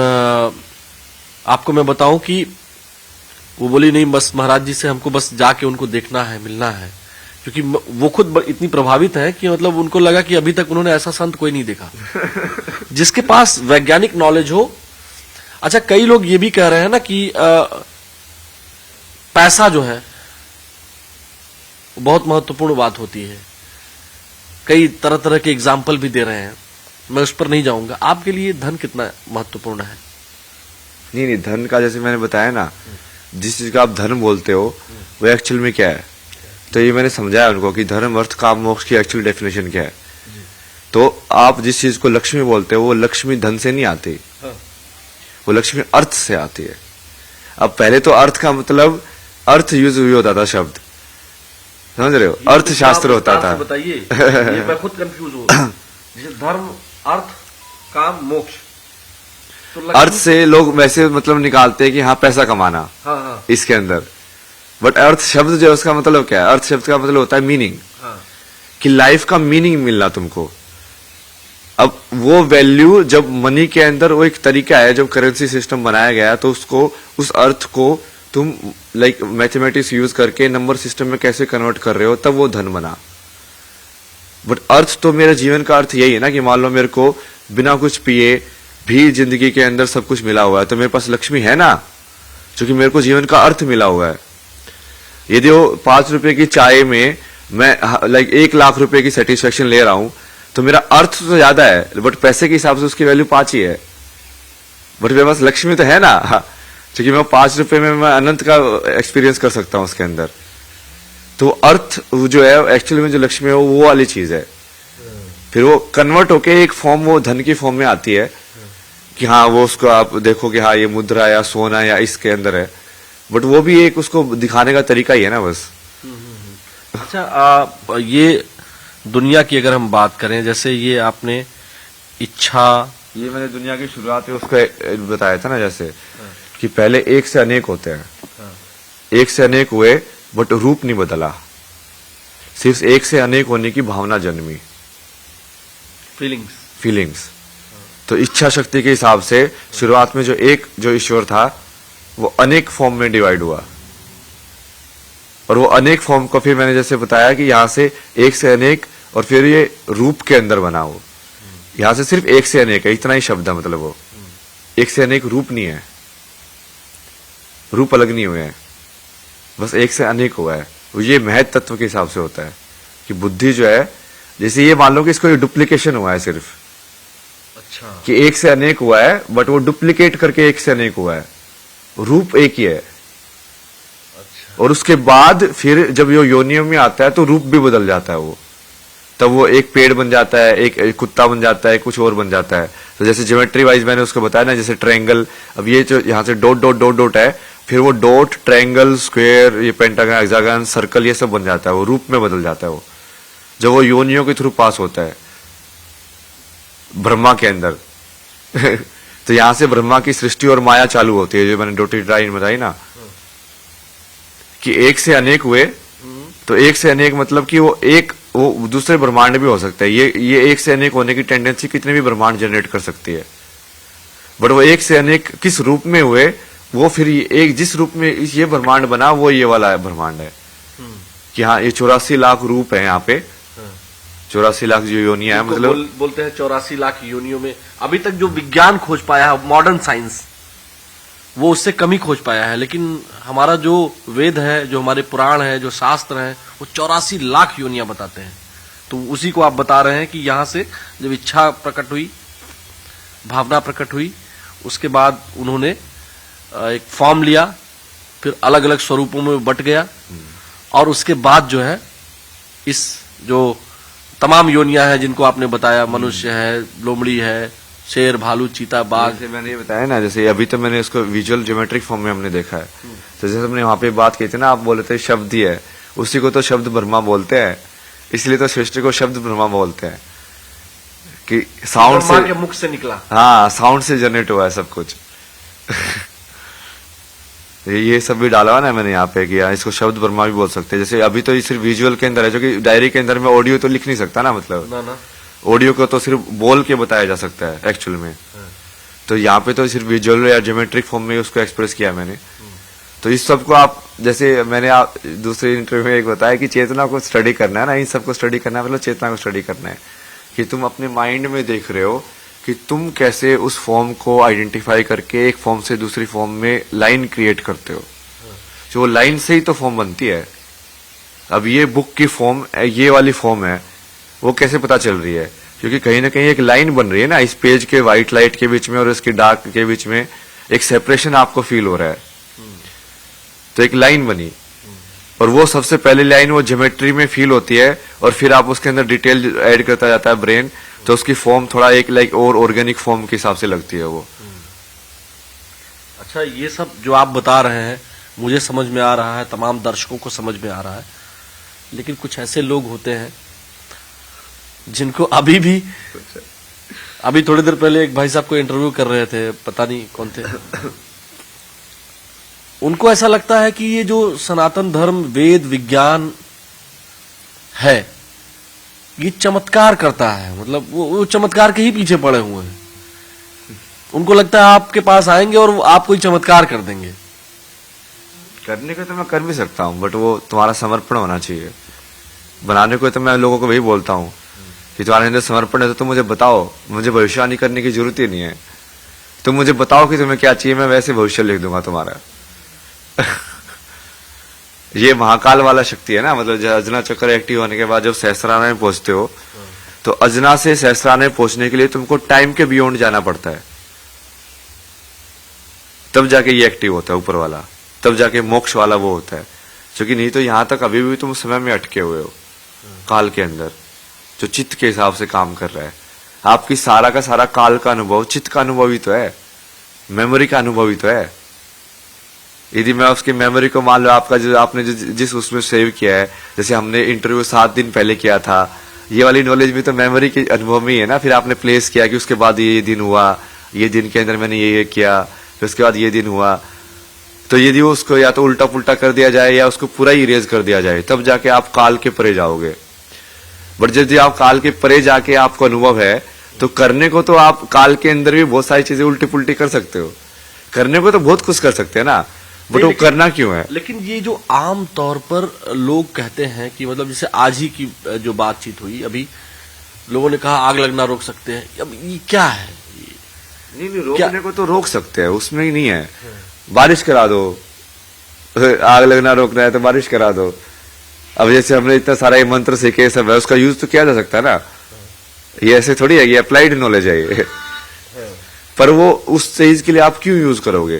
A: आपको मैं बताऊं कि वो बोली नहीं, बस महाराज जी से हमको बस जाके उनको देखना है, मिलना है, क्योंकि वो खुद इतनी प्रभावित है कि मतलब उनको लगा कि अभी तक उन्होंने ऐसा संत कोई नहीं देखा जिसके पास वैज्ञानिक नॉलेज हो। अच्छा, कई लोग ये भी कह रहे हैं ना कि पैसा जो है बहुत महत्वपूर्ण बात होती है, कई तरह तरह के एग्जाम्पल भी दे रहे हैं, मैं उस पर नहीं जाऊंगा। आपके लिए धन कितना महत्वपूर्ण है?
B: नहीं, धन का जैसे मैंने बताया ना, जिस चीज का आप धन बोलते हो वो एक्चुअल में क्या है, तो ये मैंने समझाया उनको कि धर्म अर्थ काम मोक्ष की एक्चुअल डेफिनेशन क्या है। तो आप जिस चीज को लक्ष्मी बोलते हो, वो लक्ष्मी धन से नहीं आती, वो लक्ष्मी अर्थ से आती है। अब पहले तो अर्थ का मतलब अर्थ यूज होता था शब्द, समझ रहे हो, अर्थ शास्त्र होता था।
A: बताइए, ये मैं खुद कंफ्यूज हूँ। जैसे धर्म, अर्थ, काम, मोक्ष, तो
B: अर्थ से लोग वैसे मतलब निकालते हैं कि हाँ पैसा कमाना,
A: हाँ,
B: इसके अंदर, बट अर्थ शब्द जो है उसका मतलब क्या है? अर्थ शब्द का मतलब होता है मीनिंग, कि लाइफ का मीनिंग मिलना तुमको। अब वो वैल्यू जब मनी के अंदर, वो एक तरीका है, जब करेंसी सिस्टम बनाया गया तो उसको, उस अर्थ को तुम लाइक मैथमेटिक्स यूज करके नंबर सिस्टम में कैसे कन्वर्ट कर रहे हो, तब वो धन बना। बट अर्थ तो मेरे जीवन का अर्थ यही है ना कि मान लो मेरे को बिना कुछ पिए भी जिंदगी के अंदर सब कुछ मिला हुआ है, तो मेरे पास लक्ष्मी है ना, क्योंकि मेरे को जीवन का अर्थ मिला हुआ है। यदि वो 5 रुपए की चाय में मैं लाइक 1 लाख रुपए की सेटिस्फेक्शन ले रहा हूं, तो मेरा अर्थ तो ज्यादा है, बट पैसे के हिसाब से उसकी वैल्यू 5 ही है, बट मेरे पास लक्ष्मी तो है ना, क्योंकि मैं 5 रुपए में मैं अनंत का एक्सपीरियंस कर सकता हूं उसके अंदर। तो अर्थ जो है एक्चुअली में जो लक्ष्मी है वो वाली चीज है, फिर वो कन्वर्ट होके एक फॉर्म, वो धन की फॉर्म में आती है कि हाँ वो उसको आप देखो कि हाँ ये मुद्रा या सोना या इसके अंदर है, बट वो भी एक उसको दिखाने का तरीका ही है ना बस।
A: अच्छा, ये दुनिया की अगर हम बात करें, जैसे ये आपने इच्छा।
B: ये मैंने दुनिया की शुरुआत में उसको बताया था ना, जैसे कि पहले एक से अनेक होते हैं, एक से अनेक हुए बट रूप नहीं बदला, सिर्फ एक से अनेक होने की भावना जन्मी, फीलिंग्स। तो इच्छा शक्ति के हिसाब से शुरुआत में जो ईश्वर था वो अनेक फॉर्म में डिवाइड हुआ, और वो अनेक फॉर्म को फिर मैंने जैसे बताया कि यहां से एक से अनेक, और फिर ये रूप के अंदर बना हो। यहां से सिर्फ एक से अनेक है, इतना ही शब्द है, मतलब वो एक से अनेक रूप नहीं है, रूप अलग नहीं हुए हैं, बस एक से अनेक हुआ है। ये महत तत्व के हिसाब से होता है कि बुद्धि जो है, जैसे ये मान लो कि इसको डुप्लीकेशन हुआ है सिर्फ,
A: अच्छा,
B: कि एक से अनेक हुआ है बट वो डुप्लीकेट करके एक से अनेक हुआ है, रूप एक ही है।
A: अच्छा।
B: और उसके बाद फिर जब ये योनियों में आता है तो रूप भी बदल जाता है, वो तब वो एक पेड़ बन जाता है, एक कुत्ता बन जाता है, कुछ और बन जाता है। तो जैसे ज्योमेट्री वाइज मैंने उसको बताया ना, जैसे ट्रायंगल, अब ये जो यहाँ से डॉट डॉट डॉट डॉट है, फिर वो डॉट, ट्रायंगल, स्क्वायर, ये पेंटागन, हेक्सागन, सर्कल, ये सब बन जाता है, वो रूप में बदल जाता है वो, जब वो योनियों के थ्रू पास होता है ब्रह्मा के अंदर। तो यहां से ब्रह्मा की सृष्टि और माया चालू होती है, जो मैंने डॉटेड लाइन बताई ना, कि एक से अनेक हुए। तो एक से अनेक मतलब कि वो दूसरे ब्रह्मांड भी हो सकता है। ये एक से अनेक होने की टेंडेंसी कितने भी ब्रह्मांड जनरेट कर सकती है, बट वो एक से अनेक किस रूप में हुए, वो फिर एक जिस रूप में ये ब्रह्मांड बना वो ये वाला ब्रह्मांड है। कि हाँ, ये 84 लाख रूप है यहाँ पे, 84 लाख जो योनियां है, मतलब
A: बोलते हैं 84 लाख योनियों में अभी तक जो विज्ञान खोज पाया है, मॉडर्न साइंस, वो उससे कम ही खोज पाया है। लेकिन हमारा जो वेद है, जो हमारे पुराण है, जो शास्त्र है, वो 84 लाख योनियां बताते हैं। तो उसी को आप बता रहे हैं कि यहां से जब इच्छा प्रकट हुई, भावना प्रकट हुई, उसके बाद उन्होंने एक फॉर्म लिया, फिर अलग अलग स्वरूपों में बट गया, और उसके बाद जो है इस जो तमाम योनियां हैं जिनको आपने बताया, मनुष्य है, लोमड़ी है, शेर, भालू, चीता, बाघ,
B: जैसे मैंने ये बताया ना, जैसे अभी तो मैंने इसको विजुअल ज्योमेट्रिक फॉर्म में हमने देखा है। तो जैसे हमने वहां पे बात की थी ना, आप बोले थे शब्द ही है, उसी को तो शब्द ब्रह्मा बोलते हैं, इसलिए तो सृष्टि को शब्द ब्रह्मा बोलते हैं, कि साउंड से,
A: के मुख से निकला।
B: हाँ, साउंड से जनरेट हुआ है सब कुछ। ये सब भी डाला हुआ ना मैंने यहाँ पे, किया इसको शब्द ब्रह्मा भी बोल सकते हैं। जैसे अभी तो ये सिर्फ विजुअल के अंदर है, जो कि डायरी के अंदर में ऑडियो तो लिख नहीं सकता ना, मतलब
A: ना
B: ऑडियो को तो सिर्फ बोल के बताया जा सकता है एक्चुअल में। तो यहाँ पे तो सिर्फ विजुअल या ज्योमेट्रिक फॉर्म में उसको एक्सप्रेस किया मैंने। तो इस सब को आप, जैसे मैंने आप दूसरे इंटरव्यू में एक बताया कि चेतना को स्टडी करना है ना, इन सबको स्टडी करना है, मतलब चेतना को स्टडी करना है, कि तुम अपने माइंड में देख रहे हो कि तुम कैसे उस फॉर्म को आइडेंटिफाई करके एक फॉर्म से दूसरी फॉर्म में लाइन क्रिएट करते हो। जो लाइन से ही तो फॉर्म बनती है। अब ये बुक की फॉर्म, ये वाली फॉर्म है, वो कैसे पता चल रही है? क्योंकि कहीं ना कहीं एक लाइन बन रही है ना, इस पेज के व्हाइट लाइट के बीच में और इसके डार्क के बीच में एक सेपरेशन आपको फील हो रहा है। तो एक लाइन बनी, और वो सबसे पहली लाइन वो ज्योमेट्री में फील होती है, और फिर आप उसके अंदर डिटेल ऐड करता जाता है ब्रेन, तो उसकी फॉर्म थोड़ा एक लाइक और ऑर्गेनिक फॉर्म के हिसाब से लगती है वो।
A: अच्छा, ये सब जो आप बता रहे हैं मुझे समझ में आ रहा है, तमाम दर्शकों को समझ में आ रहा है, लेकिन कुछ ऐसे लोग होते हैं जिनको अभी थोड़ी देर पहले एक भाई साहब को इंटरव्यू कर रहे थे, पता नहीं कौन थे, उनको ऐसा लगता है कि ये जो सनातन धर्म, वेद, विज्ञान है, ये चमत्कार करता है, मतलब वो चमत्कार के ही पीछे पड़े हुए हैं। उनको लगता है आपके पास आएंगे और वो आप कोई चमत्कार कर देंगे।
B: करने को तो मैं कर भी सकता हूँ, बट वो तुम्हारा समर्पण होना चाहिए। बनाने को तो मैं लोगों को वही बोलता हूँ कि तुम्हारे अंदर समर्पण है तो तुम मुझे बताओ, मुझे भविष्यवाणी करने की जरूरत ही नहीं है। तुम मुझे बताओ कि तुम्हें क्या चाहिए, मैं वैसे भविष्य लिख दूंगा तुम्हारा। ये महाकाल वाला शक्ति है ना, मतलब अजना चक्र एक्टिव होने के बाद जब सहस्त्रारण में पहुंचते हो, तो अजना से सहस्त्रारण में पहुंचने के लिए तुमको टाइम के बियॉन्ड जाना पड़ता है, तब जाके ये एक्टिव होता है ऊपर वाला, तब जाके मोक्ष वाला वो होता है। क्योंकि नहीं तो यहां तक अभी भी तुम समय में अटके हुए हो, काल के अंदर जो चित्त के हिसाब से काम कर रहा है। आपकी सारा का सारा काल का अनुभव चित्त का अनुभव ही तो है, मेमोरी का अनुभव ही तो है। यदि मैं उसकी मेमोरी को मान लो, आपका जो आपने जिस उसमें सेव किया है, जैसे हमने इंटरव्यू 7 दिन पहले किया था, ये वाली नॉलेज भी तो मेमोरी के अनुभव में ही है ना। फिर आपने प्लेस किया कि उसके बाद ये दिन हुआ, ये दिन के अंदर मैंने ये किया, फिर उसके बाद ये दिन हुआ। तो यदि उसको या तो उल्टा पुल्टा कर दिया जाए या उसको पूरा ही इरेज कर दिया जाए, तब जाके आप काल के परे जाओगे। बट यदि आप काल के परे जाके आपको अनुभव है, तो करने को तो आप काल के अंदर भी बहुत सारी चीजें उल्टी पुल्टी कर सकते हो। करने को तो बहुत कुछ कर सकते हैं ना, बट वो करना क्यों है?
A: लेकिन ये जो आम तौर पर लोग कहते हैं कि मतलब जैसे आज ही की जो बातचीत हुई, अभी लोगों ने कहा आग लगना रोक सकते हैं। अब ये क्या है?
B: नहीं, रोकने को तो रोक सकते हैं, उसमें ही नहीं है। बारिश करा दो, आग लगना रोकना है तो बारिश करा दो। अब जैसे हमने इतना सारा ये मंत्र सीखे सब है, उसका यूज तो किया जा सकता है ना। ये ऐसे थोड़ी है, ये अप्लाइड नॉलेज है ये। पर वो उस चीज के लिए आप क्यों यूज करोगे?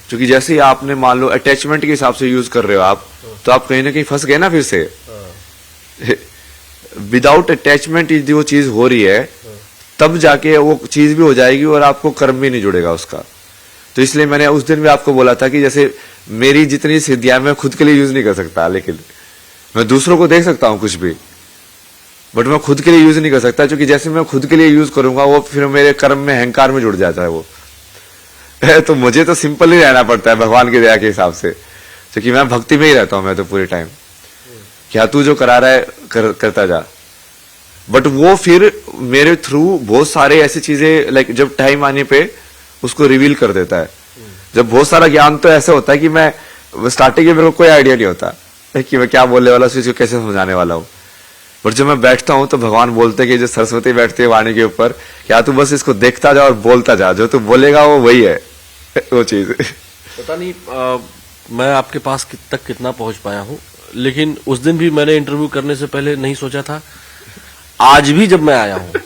B: क्योंकि जैसे ही आपने मान लो अटैचमेंट के हिसाब से यूज कर रहे हो आप, तो आप कहीं ना कहीं फंस गए ना फिर से। विदाउट अटैचमेंट यदि वो चीज हो रही है, तब जाके वो चीज भी हो जाएगी और आपको कर्म भी नहीं जुड़ेगा उसका। तो इसलिए मैंने उस दिन भी आपको बोला था कि जैसे मेरी जितनी सिद्धियां मैं खुद के लिए यूज नहीं कर सकता, लेकिन मैं दूसरों को देख सकता हूं कुछ भी, बट मैं खुद के लिए यूज नहीं कर सकता। क्योंकि जैसे मैं खुद के लिए यूज करूंगा, वो फिर मेरे कर्म में अहंकार में जुड़ जाता है वो। तो मुझे तो सिंपल ही रहना पड़ता है भगवान की दया के हिसाब से, क्योंकि मैं भक्ति में ही रहता हूं मैं तो पूरे टाइम। क्या तू जो करा रहा है करता जा। बट वो फिर मेरे थ्रू बहुत सारे ऐसी चीजें लाइक जब टाइम आने पे उसको रिवील कर देता है। जब बहुत सारा ज्ञान तो ऐसा होता है कि मैं स्टार्टिंग में मेरे को कोई आइडिया नहीं होता कि मैं क्या बोलने वाला हूँ, इसको कैसे समझाने वाला हूँ। बट जब मैं बैठता हूँ तो भगवान बोलते हैं कि जो सरस्वती बैठती है वाणी के ऊपर, क्या तू बस इसको देखता जा और बोलता जा, जो तू बोलेगा वो वही है वो चीज।
A: पता नहीं मैं आपके पास तक कितना पहुंच पाया हूं, लेकिन उस दिन भी मैंने इंटरव्यू करने से पहले नहीं सोचा था। आज भी जब मैं आया हूं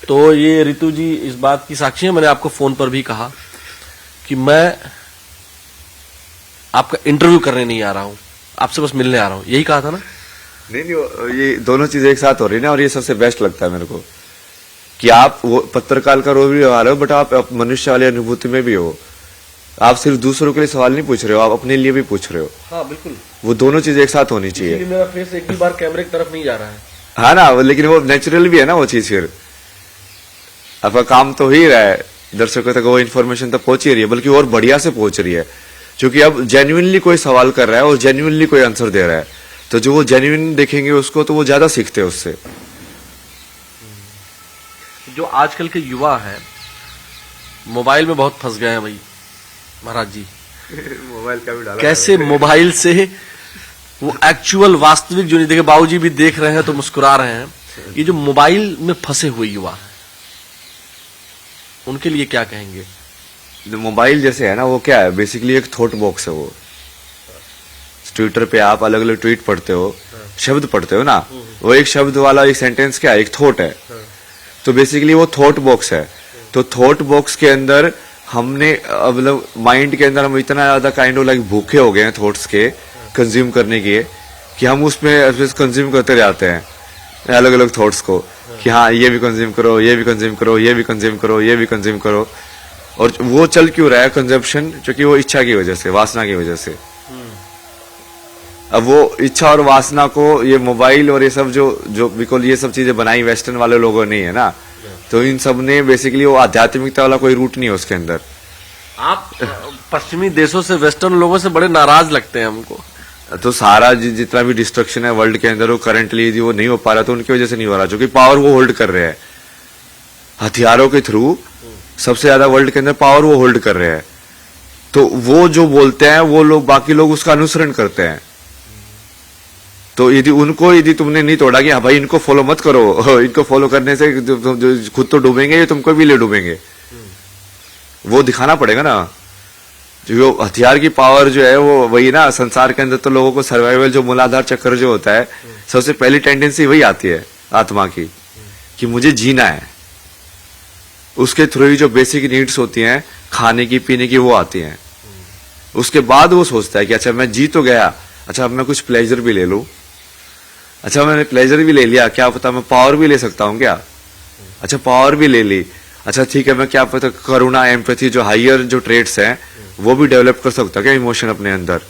A: तो ये रितु जी इस बात की साक्षी है। मैंने आपको फोन पर भी कहा कि मैं आपका इंटरव्यू करने नहीं आ रहा हूं, आपसे बस मिलने आ रहा हूं, यही कहा था ना?
B: नहीं, ये दोनों चीजें एक साथ हो रही है ना, और ये सबसे बेस्ट लगता है मेरे को कि आप वो पत्रकार का रोल भी निभा रहे हो, बट आप मनुष्य वाली अनुभूति में भी हो। आप सिर्फ दूसरों के लिए सवाल नहीं पूछ रहे हो, आप अपने लिए भी पूछ रहे हो।
A: हाँ बिल्कुल,
B: वो दोनों चीजें एक साथ होनी चाहिए।
A: मेरा फेस एक भी बार कैमरे की तरफ नहीं जा रहा है।
B: हाँ ना, लेकिन वो नेचुरल भी है ना वो चीज। फिर आपका काम तो हो ही रहा है, दर्शकों तक वो इन्फॉर्मेशन तो पहुंच ही रही है, बल्कि और बढ़िया से पहुंच रही है। क्योंकि अब जेन्युइनली कोई सवाल कर रहा है और जेन्युइनली कोई आंसर दे रहा है, तो जो वो जेन्युइन देखेंगे उसको, तो वो ज्यादा सीखते हैं उससे।
A: जो आजकल के युवा हैं मोबाइल में बहुत फंस गए हैं भाई महाराज जी।
B: मोबाइल का भी डाला
A: कैसे मोबाइल से वो एक्चुअल वास्तविक जो नहीं देखे, बाबूजी भी देख रहे हैं तो मुस्कुरा रहे हैं। ये जो मोबाइल में फंसे हुए युवा हैं उनके लिए क्या कहेंगे?
B: मोबाइल जैसे है ना, वो क्या है, बेसिकली एक थॉट बॉक्स है वो। ट्विटर पे आप अलग अलग ट्वीट पढ़ते हो, शब्द पढ़ते हो ना, वो एक शब्द वाला एक सेंटेंस क्या है, एक थॉट है। तो बेसिकली वो थॉट बॉक्स है। तो थॉट बॉक्स के अंदर हमने मतलब माइंड के अंदर हम इतना ज्यादा काइंड ऑफ लाइक भूखे हो गए हैं थॉट्स के कंज्यूम करने के, कि हम उसमें कंज्यूम करते जाते हैं अलग अलग थॉट्स को, कि हाँ ये भी कंज्यूम करो, ये भी कंज्यूम करो, ये भी कंज्यूम करो, ये भी कंज्यूम करो। और वो चल क्यों रहा है कंजम्पशन? क्योंकि वो इच्छा की वजह से, वासना की वजह से। अब वो इच्छा और वासना को ये मोबाइल और ये सब जो बिल्कुल ये सब चीजें बनाई वेस्टर्न वाले लोगों ने है ना, तो इन सब ने बेसिकली वो आध्यात्मिकता वाला कोई रूट नहीं है उसके अंदर।
A: आप पश्चिमी देशों से, वेस्टर्न लोगों से बड़े नाराज लगते हैं हमको।
B: तो सारा जितना भी डिस्ट्रक्शन है वर्ल्ड के अंदर, वो करंटली यदि वो नहीं हो पा रहा तो उनकी वजह से नहीं हो रहा, जो कि पावर वो होल्ड कर रहे हैं हथियारों के थ्रू। सबसे ज्यादा वर्ल्ड के अंदर पावर वो होल्ड कर रहे हैं। तो वो जो बोलते हैं वो लोग, बाकी लोग उसका अनुसरण करते हैं। तो यदि तुमने नहीं तोड़ा कि हाँ भाई इनको फॉलो मत करो, इनको फॉलो करने से जो खुद तो डूबेंगे, ये तुमको भी ले डूबेंगे, वो दिखाना पड़ेगा ना। जो हथियार की पावर जो है वो वही ना, संसार के अंदर तो लोगों को सर्वाइवल जो मूलाधार चक्र जो होता है, सबसे पहली टेंडेंसी वही आती है आत्मा की, कि मुझे जीना है। उसके थ्रू ही जो बेसिक नीड्स होती हैं खाने की पीने की वो आती हैं। उसके बाद वो सोचता है कि अच्छा मैं जी तो गया, अच्छा अब मैं कुछ प्लेजर भी ले लूं। अच्छा मैंने प्लेजर भी ले लिया, क्या पता मैं पावर भी ले सकता हूं क्या? अच्छा पावर भी ले ली, अच्छा ठीक है मैं क्या पता करुणा, एम्पैथी, जो हाइयर जो ट्रेड्स हैं वो भी डेवलप कर सकता क्या इमोशन अपने अंदर।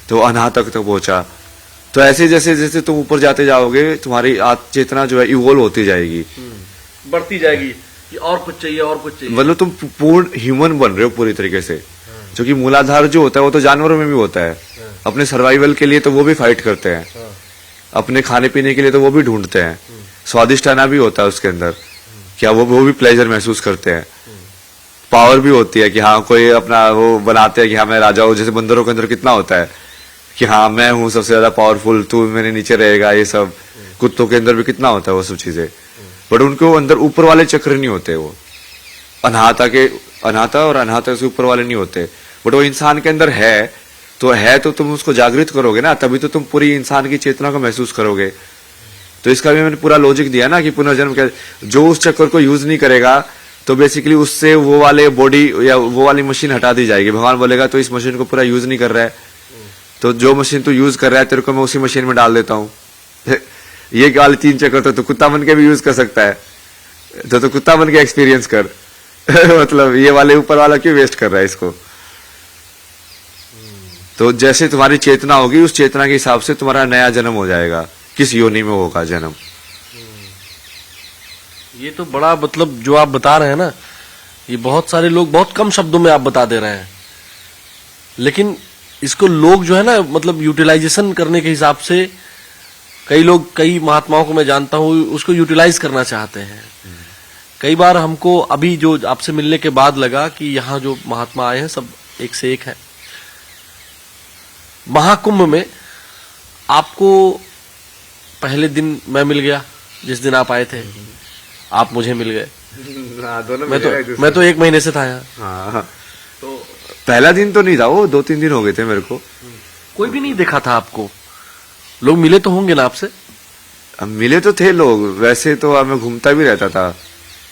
B: तो अनाहत तक पहुंचा, तो ऐसे जैसे जैसे तुम ऊपर जाते जाओगे तुम्हारी चेतना जो है इवोल्व होती जाएगी,
A: बढ़ती जाएगी कि और कुछ चाहिए और कुछ चाहिए।
B: मतलब तुम पूर्ण ह्यूमन बन रहे हो पूरी तरीके से। जो कि मूलाधार जो होता है वो तो जानवरों में भी होता है, अपने सर्वाइवल के लिए तो वो भी फाइट करते हैं, अपने खाने पीने के लिए तो वो भी ढूंढते हैं, स्वादिष्ट खाना भी होता है उसके अंदर, क्या वो भी प्लेजर महसूस करते हैं। पावर भी होती है कि हाँ कोई अपना वो बनाते हैं कि हाँ मैं राजा हूँ, जैसे बंदरों के अंदर कितना होता है कि हाँ मैं हूँ सबसे ज्यादा पावरफुल, तू मेरे नीचे रहेगा, ये सब। कुत्तों के अंदर भी कितना होता है वो सब चीजें, बट उनको अंदर ऊपर वाले चक्र नहीं होते, वो अनाहता और अनाहता से ऊपर वाले नहीं होते, बट वो इंसान के अंदर है तो तुम उसको जागृत करोगे ना, तभी तो तुम पूरी इंसान की चेतना को महसूस करोगे। तो इसका भी मैंने पूरा लॉजिक दिया ना कि पुनर्जन्म क्या, जो उस चक्कर को यूज नहीं करेगा तो बेसिकली उससे वो वाले बॉडी या वो वाली मशीन हटा दी जाएगी। भगवान बोलेगा तो इस मशीन को पूरा यूज नहीं कर रहा है, तो जो मशीन तू यूज कर रहा है तेरे को मैं उसी मशीन में डाल देता हूँ। ये वाले 3 चक्कर तो कुत्ता बन के भी यूज कर सकता है, तो कुत्ता बन के एक्सपीरियंस कर। मतलब ये वाले ऊपर वाला क्यों वेस्ट कर रहा है इसको। तो जैसे तुम्हारी चेतना होगी उस चेतना के हिसाब से तुम्हारा नया जन्म हो जाएगा, किस योनि में होगा जन्म।
A: ये तो बड़ा मतलब जो आप बता रहे हैं ना, ये बहुत सारे लोग बहुत कम शब्दों में आप बता दे रहे हैं, लेकिन इसको लोग जो है ना मतलब यूटिलाइजेशन करने के हिसाब से कई लोग, कई महात्माओं को मैं जानता हूं उसको यूटिलाइज करना चाहते हैं। कई बार हमको अभी जो आपसे मिलने के बाद लगा कि यहाँ जो महात्मा आए हैं सब एक से एक है। महाकुंभ में आपको पहले दिन मैं मिल गया, जिस दिन आप आए थे आप मुझे मिल गए।
B: दोनों
A: मैं तो 1 महीने से था यहाँ।
B: हाँ, तो पहला दिन तो नहीं था, वो 2-3 दिन हो गए थे मेरे को।
A: कोई भी नहीं देखा था आपको, लोग मिले तो होंगे ना आपसे?
B: मिले तो थे लोग, वैसे तो मैं घूमता भी रहता था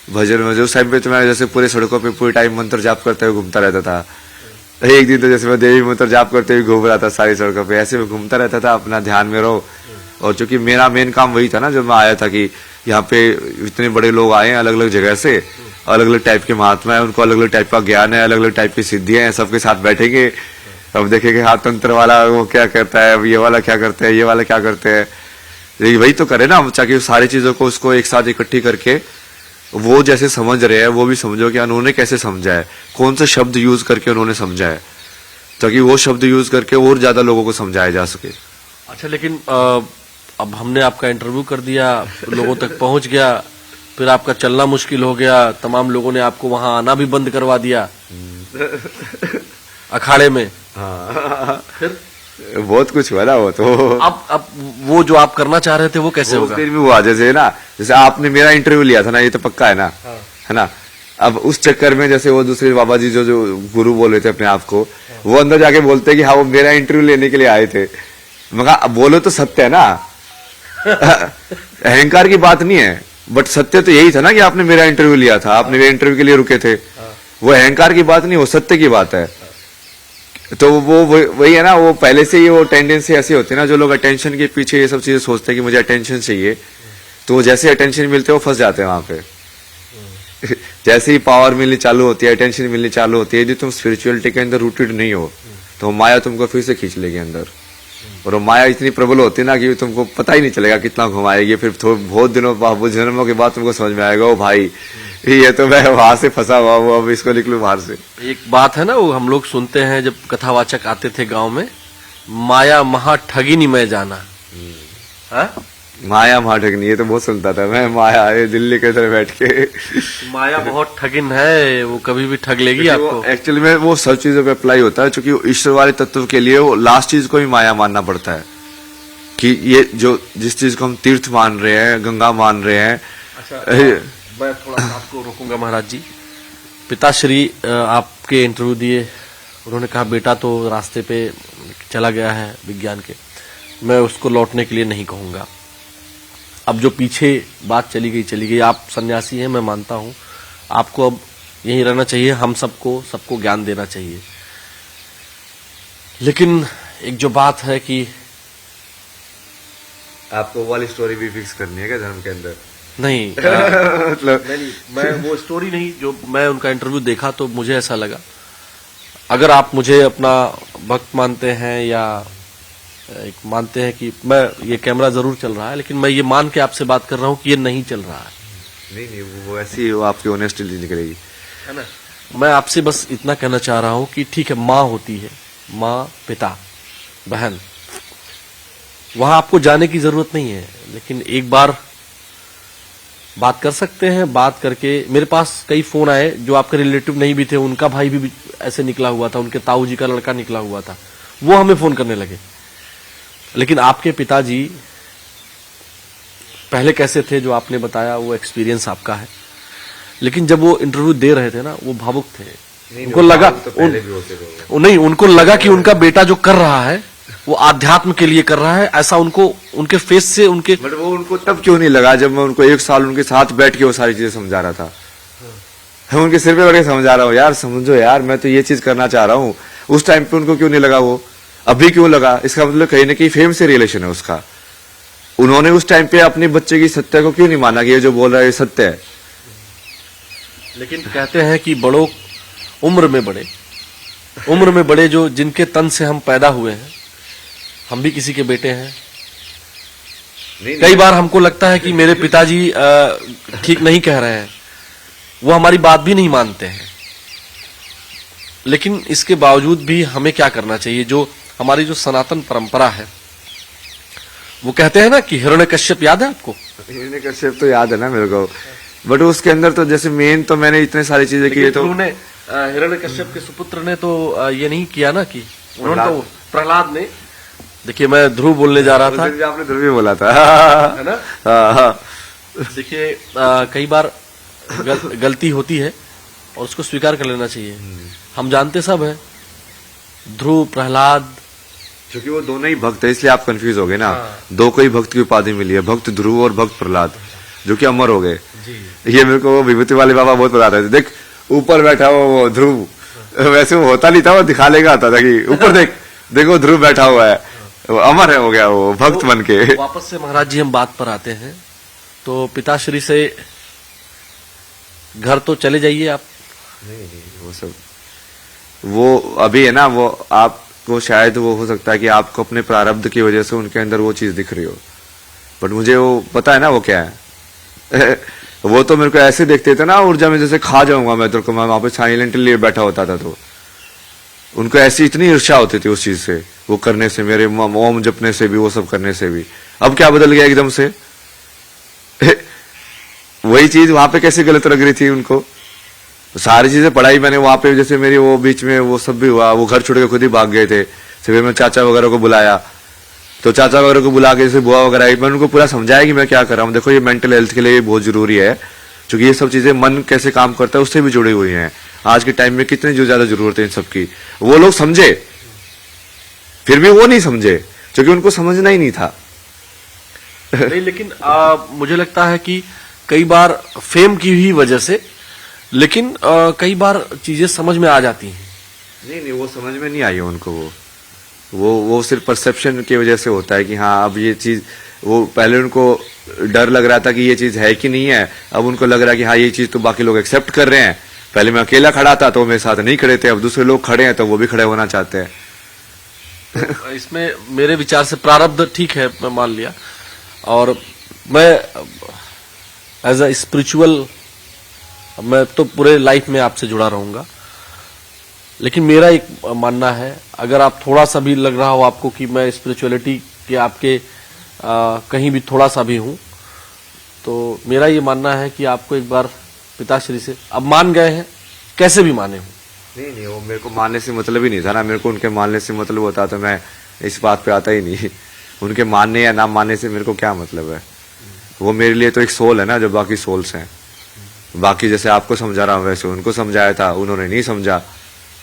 B: भजन में। उस टाइम पे तो मैं जैसे पूरे सड़कों पे पूरे टाइम मंत्र जाप करते हुए घूमता रहता था। एक दिन तो जैसे मैं देवी मंत्र जाप करते हुए घूम रहा था सारी सड़कों पे, ऐसे में घूमता रहता था, अपना ध्यान में रहो। और चूंकि मेरा मेन काम वही था ना, जब मैं आया था कि यहाँ पे इतने बड़े लोग आए हैं अलग अलग जगह से, अलग अलग टाइप के महात्मा है, उनको अलग अलग टाइप का ज्ञान है, अलग अलग टाइप की सिद्धियां हैं, सबके साथ बैठेंगे, अब देखेंगे हाँ तंत्र वाला वो क्या करता है, ये वाला क्या करते हैं, ये वाला क्या करते हैं। वही तो करे ना, ताकि सारी चीजों को उसको एक साथ इकट्ठी करके वो जैसे समझ रहे हैं वो भी समझो कि उन्होंने कैसे समझा है, कौन सा शब्द यूज करके उन्होंने समझा है, ताकि वो शब्द यूज करके और ज्यादा लोगों को समझाया जा सके।
A: अच्छा, लेकिन अब हमने आपका इंटरव्यू कर दिया, लोगों तक पहुंच गया, फिर आपका चलना मुश्किल हो गया, तमाम लोगों ने आपको वहां आना भी बंद करवा दिया अखाड़े में।
B: हाँ,
A: फिर
B: बहुत कुछ हुआ ना वो तो।
A: अब वो जो आप करना चाह रहे थे वो कैसे होगा?
B: फिर भी हुआ, जैसे ना, जैसे आपने मेरा इंटरव्यू लिया था ना, ये तो पक्का है ना, है ना। अब उस चक्कर में जैसे वो दूसरे बाबा जी जो गुरु बोल रहे थे अपने आप को, वो अंदर जाके बोलते कि हाँ वो मेरा इंटरव्यू लेने के लिए आए थे। मगर बोलो तो सत्य है ना, अहंकार की बात नहीं है, बट सत्य तो यही था ना कि आपने मेरा इंटरव्यू लिया था, आपने मेरे इंटरव्यू के लिए रुके थे। वो अहंकार की बात नहीं, वो सत्य की बात है। तो वो वही है ना, वो पहले से ही वो टेंडेंसी ऐसी होती है ना, जो लोग अटेंशन के पीछे ये सब चीजें सोचते हैं कि मुझे अटेंशन चाहिए, तो वो जैसे अटेंशन मिलते हैं वो फंस जाते हैं वहां पे। जैसे ही पावर मिलनी चालू होती है, अटेंशन मिलनी चालू होती है, यदि तुम स्पिरिचुअलिटी के अंदर रूटेड नहीं हो तो माया तुमको फिर से खींच लेगी अंदर। और वो माया इतनी प्रबल होती है ना कि तुमको पता ही नहीं चलेगा कितना घुमाएगी। फिर बहुत दिनों बहुत जन्मों के बाद तुमको समझ में आएगा, ओ भाई ये तो मैं वहां से फंसा हुआ हूँ, अब इसको निकलूं बाहर से।
A: एक बात है ना, वो हम लोग सुनते हैं जब कथावाचक आते थे गांव में, माया महा ठगिनी मैं जाना। हाँ?
B: माया महा ठगिनी, ये तो बहुत सुनता था मैं, माया ये दिल्ली के तरह बैठ के।
A: माया बहुत ठगिन है, वो कभी भी ठग लेगी आपको।
B: एक्चुअली में वो सब चीजों पे अप्लाई होता है, क्योंकि ईश्वर वाले तत्व के लिए वो लास्ट चीज को ही माया मानना पड़ता है। कि ये जो जिस चीज को हम तीर्थ मान रहे हैं, गंगा मान रहे हैं।
A: अच्छा, मैं थोड़ा आपको रोकूंगा महाराज जी। पिताश्री आपके इंटरव्यू दिए, उन्होंने कहा बेटा तो रास्ते पे चला गया है विज्ञान के, मैं उसको लौटने के लिए नहीं कहूंगा। अब जो पीछे बात चली गई, आप सन्यासी हैं मैं मानता हूं, आपको अब यहीं रहना चाहिए, हम सबको ज्ञान देना चाहिए। लेकिन एक जो बात है कि
B: आपको वाली स्टोरी भी फिक्स करनी है क्या धर्म के अंदर?
A: नहीं
B: मतलब
A: नहीं, मैं वो स्टोरी नहीं, जो मैं उनका इंटरव्यू देखा तो मुझे ऐसा लगा, अगर आप मुझे अपना भक्त मानते हैं या एक मानते हैं कि मैं ये कैमरा जरूर चल रहा है, लेकिन मैं ये मान के आपसे बात कर रहा हूं कि ये नहीं चल रहा है,
B: नहीं वो ऐसी वो आपकी ऑनेस्टी निकलेगी,
A: है ना। मैं आपसे बस इतना कहना चाह रहा हूं कि ठीक है, माँ होती है, माँ, पिता, बहन, वहां आपको जाने की जरूरत नहीं है, लेकिन एक बार बात कर सकते हैं। बात करके मेरे पास कई फोन आए जो आपके रिलेटिव नहीं भी थे, उनका भाई भी ऐसे निकला हुआ था, उनके ताऊ जी का लड़का निकला हुआ था, वो हमें फोन करने लगे। लेकिन आपके पिताजी पहले कैसे थे जो आपने बताया, वो एक्सपीरियंस आपका है, लेकिन जब वो इंटरव्यू दे रहे थे ना, वो भावुक थे। उनको लगा नहीं, उनको लगा कि उनका बेटा जो कर रहा है वो आध्यात्म के लिए कर रहा है, ऐसा उनको उनके फेस से उनके।
B: बट वो उनको तब क्यों नहीं लगा जब मैं उनको 1 साल उनके साथ बैठ के वो सारी चीजें समझा रहा था। मैं उनके सिर पे बैठ के समझा रहा हूँ, यार समझो यार, मैं तो ये चीज करना चाह रहा हूँ। उस टाइम पे उनको क्यों नहीं लगा, वो अभी क्यों लगा? इसका मतलब कहीं ना कहीं फेम से रिलेशन है उसका। उन्होंने उस टाइम पे अपने बच्चे की सत्य को क्यों नहीं माना कि ये जो बोल रहा है ये सत्य है?
A: लेकिन कहते हैं कि बड़ों उम्र में बड़े जो जिनके तन से हम पैदा हुए हैं, हम भी किसी के बेटे हैं। कई बार हमको लगता है कि मेरे पिताजी ठीक नहीं कह रहे हैं, वो हमारी बात भी नहीं मानते हैं, लेकिन इसके बावजूद भी हमें क्या करना चाहिए? जो हमारी जो सनातन परंपरा है, वो कहते हैं ना कि हिरण्यकश्यप याद है आपको?
B: हिरण्यकश्यप तो याद है ना मेरे को, बट उसके अंदर तो जैसे मेन तो मैंने इतने सारी चीजें की, तो
A: हिरण्यकश्यप के सुपुत्र ने तो ये नहीं किया ना कि उन्होंने तो प्रहलाद ने, देखिए मैं ध्रुव बोलने जा रहा था,
B: आपने ध्रुव ही बोला था
A: है ना। देखिए कई बार गलती होती है और उसको स्वीकार कर लेना चाहिए। हम जानते सब है, ध्रुव, प्रहलाद,
B: क्योंकि वो दोनों ही भक्त है, इसलिए आप कंफ्यूज हो गए ना। दो को ही भक्त की उपाधि मिली है, भक्त ध्रुव और भक्त प्रहलाद, जो कि अमर हो गए। ये मेरे को विभूति वाले बाबा बहुत बताते थे, देख ऊपर बैठा हुआ वो ध्रुव, वैसे वो होता नहीं था, वो दिखाने का आता था कि ऊपर देख, देखो ध्रुव बैठा हुआ है, वो अमर है, हो गया वो भक्त बन के।
A: वापस से महाराज जी हम बात पर आते हैं, तो पिताश्री से घर तो चले जाइए आप।
B: नहीं वो सब वो अभी है ना, वो आपको शायद वो हो सकता है कि आपको अपने प्रारब्ध की वजह से उनके अंदर वो चीज दिख रही हो, बट मुझे वो पता है ना वो क्या है। वो तो मेरे को ऐसे देखते थे ना, ऊर्जा में जैसे खा जाऊंगा मैं, तो मैं वहां पे साइलेंटली बैठा होता था, तो उनको ऐसी इतनी ईर्ष्या होती थी उस चीज से, वो करने से, मेरे ओम जपने से भी, वो सब करने से भी। अब क्या बदल गया एकदम से? वही चीज वहां पे कैसे गलत लग रही थी उनको? सारी चीजें पढ़ाई मैंने वहां पे, जैसे मेरी वो बीच में वो सब भी हुआ, वो घर छोड़ के खुद ही भाग गए थे, फिर मैं चाचा वगैरह को बुलाया, तो चाचा वगैरह को बुला के जैसे बुआ वगैरह आई, मैंने उनको पूरा समझाया कि मैं क्या कर रहा हूँ, देखो ये मेंटल हेल्थ के लिए बहुत जरूरी है, क्योंकि ये सब चीजें मन कैसे काम करता है उससे भी जुड़ी हुई हैं। आज के टाइम में कितनी जो ज्यादा जरूरत है इन सब की, वो लोग समझे, फिर भी वो नहीं समझे क्योंकि उनको समझना ही नहीं था।
A: नहीं, लेकिन मुझे लगता है कि कई बार फेम की ही वजह से, लेकिन कई बार चीजें समझ में आ जाती हैं।
B: नहीं वो समझ में नहीं आई उनको, वो सिर्फ परसेप्शन की वजह से होता है कि हाँ अब ये चीज, वो पहले उनको डर लग रहा था कि ये चीज है कि नहीं है, अब उनको लग रहा है कि हाँ ये चीज तो बाकी लोग एक्सेप्ट कर रहे हैं। पहले मैं अकेला खड़ा था तो मेरे साथ नहीं खड़े थे, अब दूसरे लोग खड़े हैं तो वो भी खड़े होना चाहते हैं।
A: इसमें मेरे विचार से प्रारब्ध ठीक है, मैं मान लिया, और मैं एज अ स्पिरिचुअल मैं तो पूरे लाइफ में आपसे जुड़ा रहूंगा, लेकिन मेरा एक मानना है, अगर आप थोड़ा सा भी लग रहा हो आपको कि मैं स्पिरिचुअलिटी के आपके कहीं भी थोड़ा सा भी हूं, तो मेरा ये मानना है कि आपको एक बार पिताश्री से, अब मान गए हैं, कैसे भी माने हो।
B: नहीं वो मेरे को मानने से मतलब ही नहीं था ना, मेरे को उनके मानने से मतलब होता तो मैं इस बात पे आता ही नहीं। उनके मानने या ना मानने से मेरे को क्या मतलब है? वो मेरे लिए तो एक सोल है ना, जो बाकी सोल्स हैं। बाकी जैसे आपको समझा रहा हूं वैसे उनको समझाया था, उन्होंने नहीं समझा,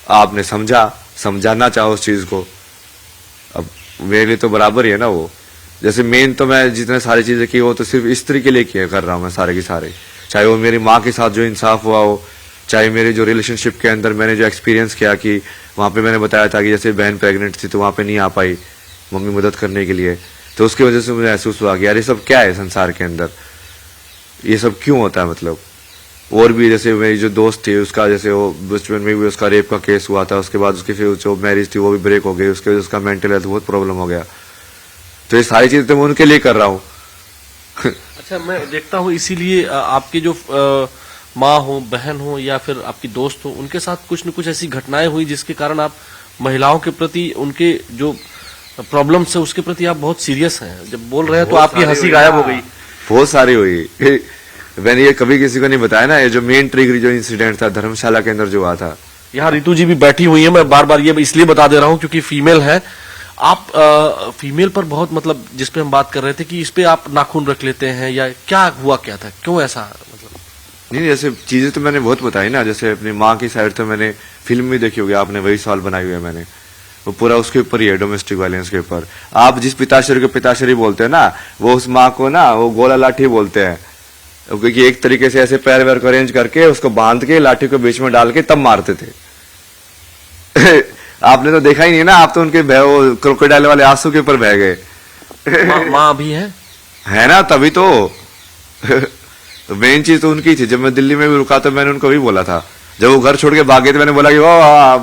B: आपने समझा, समझाना चाहो उस चीज को, अब मेरे लिए तो बराबर ही है ना वो। जैसे मेन तो मैं जितने सारी चीजें की वो तो सिर्फ स्त्री के लिए किया कर रहा हूं मैं सारे की सारे, चाहे वो मेरी माँ के साथ जो इंसाफ हुआ हो, चाहे मेरे जो रिलेशनशिप के अंदर मैंने जो एक्सपीरियंस किया कि वहां पे मैंने बताया था कि जैसे बहन प्रेग्नेंट थी तो वहां पे नहीं आ पाई मम्मी मदद करने के लिए, तो उसकी वजह से मुझे महसूस हुआ कि यार ये सब क्या है संसार के अंदर, ये सब क्यों होता है मतलब। और भी जैसे मेरी जो दोस्त थी उसका, जैसे वो बचपन में भी उसका रेप का केस हुआ था, उसके बाद उसकी फिर जो मैरिज थी वो भी ब्रेक हो गई, उसके वजह से उसका मेंटल हेल्थ बहुत प्रॉब्लम हो गया। तो ये सारी चीजें तो मैं उनके लिए कर रहा हूँ।
A: अच्छा, मैं देखता हूँ इसीलिए आपके जो माँ हो, बहन हो या फिर आपकी दोस्त हो, उनके साथ कुछ न कुछ ऐसी घटनाएं हुई जिसके कारण आप महिलाओं के प्रति उनके जो प्रॉब्लम्स है उसके प्रति आप बहुत सीरियस हैं। जब बोल रहे हैं तो आपकी हंसी गायब हो गई।
B: बहुत सारी हुई। मैंने ये कभी किसी को नहीं बताया ना, ये जो मेन ट्रिगर जो इंसिडेंट था धर्मशाला के अंदर जो हुआ था।
A: यहाँ रितु जी भी बैठी हुई है, मैं बार बार ये इसलिए बता दे रहा हूँ क्योंकि फीमेल है। आप फीमेल पर बहुत मतलब जिस पे हम बात कर रहे थे कि इस पे आप नाखून रख लेते हैं या क्या हुआ, क्या था, क्यों ऐसा मतलब?
B: नहीं, जैसे चीजें तो मैंने बहुत बताई ना, जैसे अपनी माँ की साइड तो मैंने फिल्म भी देखी होगी आपने, वही सवाल बनाई हुई है मैंने, वो पूरा उसके ऊपर ही है, डोमेस्टिक वायलेंस के ऊपर। आप जिस पिताश्री को पिताश्री बोलते हैं ना, वो उस माँ को ना वो गोला लाठी बोलते हैं, क्योंकि एक तरीके से ऐसे पैर वैर को अरेंज करके उसको बांध के लाठी को बीच में डाल के तब मारते थे। आपने तो देखा ही नहीं ना, आप तो उनके क्रोकोडाइल वाले आंसू के ऊपर बह गए।
A: माँ भी है
B: ना, तभी तो। मेन चीज तो उनकी थी। जब मैं दिल्ली में भी रुका तो मैंने उनको भी बोला था, जब वो घर छोड़ के भागे तो मैंने बोला कि ओ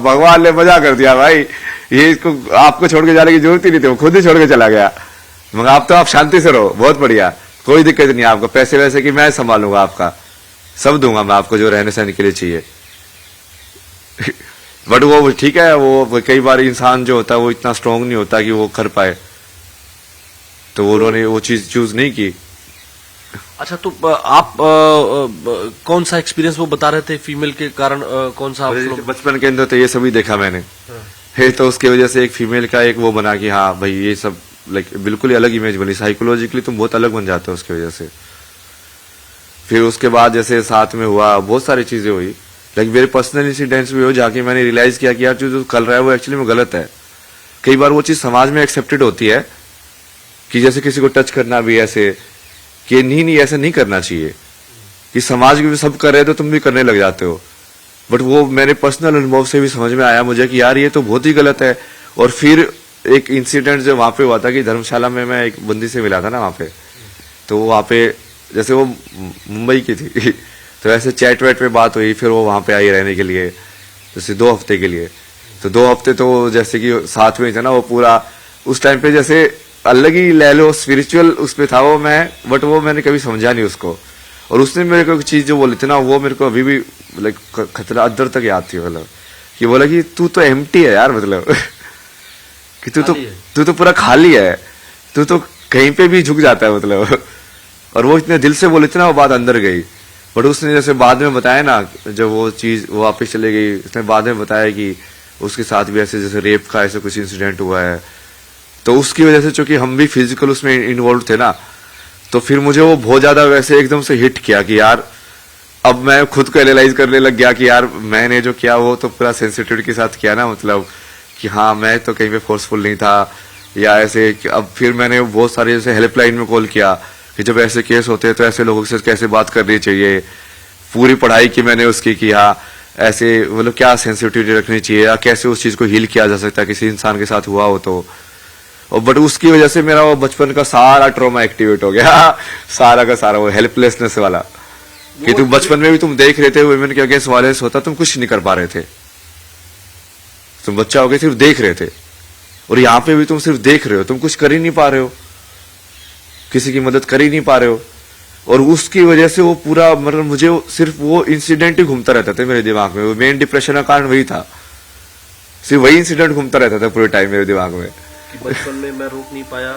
B: भगवान ने मजा कर दिया भाई, ये इसको आपको छोड़ के जाने की जरूरत ही नहीं थी, वो खुद ही छोड़ के चला गया। मगर आप शांति से रहो, बहुत बढ़िया, कोई दिक्कत नहीं आपको, पैसे वैसे की मैं संभालूंगा, आपका सब दूंगा मैं आपको जो रहने सहने के लिए चाहिए। बट वो ठीक है, वो कई बार इंसान जो होता है वो इतना स्ट्रांग नहीं होता कि वो कर पाए, तो वो उन्होंने वो चीज चूज नहीं की।
A: अच्छा, तो आप कौन सा एक्सपीरियंस वो बता रहे थे फीमेल के कारण, कौन सा आप लोग?
B: बचपन के अंदर तो ये सभी देखा मैंने है, तो उसकी वजह से एक फीमेल का एक वो बना कि हाँ भाई ये सब लाइक बिल्कुल ही अलग इमेज बनी, साइकोलॉजिकली तुम बहुत अलग बन जाते हो उसकी वजह से। फिर उसके बाद जैसे साथ में हुआ बहुत सारी चीजें हुई, लाइक मेरे पर्सनल इंसिडेंट्स भी हो, जाके मैंने रियलाइज किया कि यार जो कर रहा है वो एक्चुअली में गलत है। कई बार वो चीज समाज में एक्सेप्टेड होती है कि जैसे किसी को टच करना भी ऐसे कि नहीं ऐसा नहीं करना चाहिए, कि समाज में सब कर रहे हैं तो तुम भी करने लग जाते हो। बट वो मेरे पर्सनल अनुभव से भी समझ में आया मुझे कि यार ये तो बहुत ही गलत है। और फिर एक इंसिडेंट जो वहां पे हुआ था कि धर्मशाला में मैं एक बंदी से मिला था ना वहां पे, तो वहां पे जैसे वो मुंबई की थी तो ऐसे चैट वैट पे बात हुई, फिर वो वहां पे आई रहने के लिए जैसे 2 हफ्ते के लिए। तो 2 हफ्ते तो जैसे कि साथ में थे ना, वो पूरा उस टाइम पे जैसे अलग ही ले लो स्पिरिचुअल उस पे था वो मैं, बट वो मैंने कभी समझा नहीं उसको। और उसने मेरे को चीज जो बोली थी ना, वो मेरे को अभी भी लाइक खतरा अदर तक याद थी, मतलब कि बोला कि तू तो एम्प्टी है यार, मतलब कि तू तो पूरा खाली है, तू तो कहीं पे भी झुक जाता है, मतलब। और वो इतने दिल से बोली थी ना, वो बात अंदर गई। बट उसने जैसे बाद में बताया ना, जब वो चीज वापस चले गई, उसने बाद में बताया कि उसके साथ भी ऐसे जैसे रेप का ऐसे कुछ इंसिडेंट हुआ है। तो उसकी वजह से चूंकि हम भी फिजिकल उसमें इन्वॉल्व थे ना, तो फिर मुझे वो बहुत ज्यादा वैसे एकदम से हिट किया कि यार अब मैं खुद को एनालाइज करने लग गया कि यार मैंने जो किया वो तो पूरा सेंसिटिविटी के साथ किया ना, मतलब कि हाँ मैं तो कहीं पे फोर्सफुल नहीं था या ऐसे। अब फिर मैंने बहुत सारे जैसे हेल्पलाइन में कॉल किया कि जब ऐसे केस होते हैं तो ऐसे लोगों से कैसे बात करनी चाहिए। पूरी पढ़ाई की मैंने उसकी कि हाँ ऐसे मतलब क्या सेंसिटिविटी रखनी चाहिए या कैसे उस चीज को हील किया जा सकता है किसी इंसान के साथ हुआ हो तो। और बट उसकी वजह से मेरा वो बचपन का सारा ट्रॉमा एक्टिवेट हो गया सारा का सारा, वो हेल्पलेसनेस वाला कि तुम बचपन में भी तुम देख रहे थे वुमेन के अगेंस्ट वायलेंस होता, तुम कुछ नहीं कर पा रहे थे, तुम बच्चा हो गए सिर्फ देख रहे थे। और यहाँ पे भी तुम सिर्फ देख रहे हो, तुम कुछ कर ही नहीं पा रहे हो, किसी की मदद कर ही नहीं पा रहे हो। और उसकी वजह से वो पूरा मतलब मुझे सिर्फ वो इंसिडेंट ही घूमता रहता था मेरे दिमाग में। वो मेन डिप्रेशन का कारण वही था, सिर्फ वही इंसिडेंट घूमता रहता था पूरे टाइम मेरे दिमाग में।
A: बचपन में मैं रोक नहीं पाया,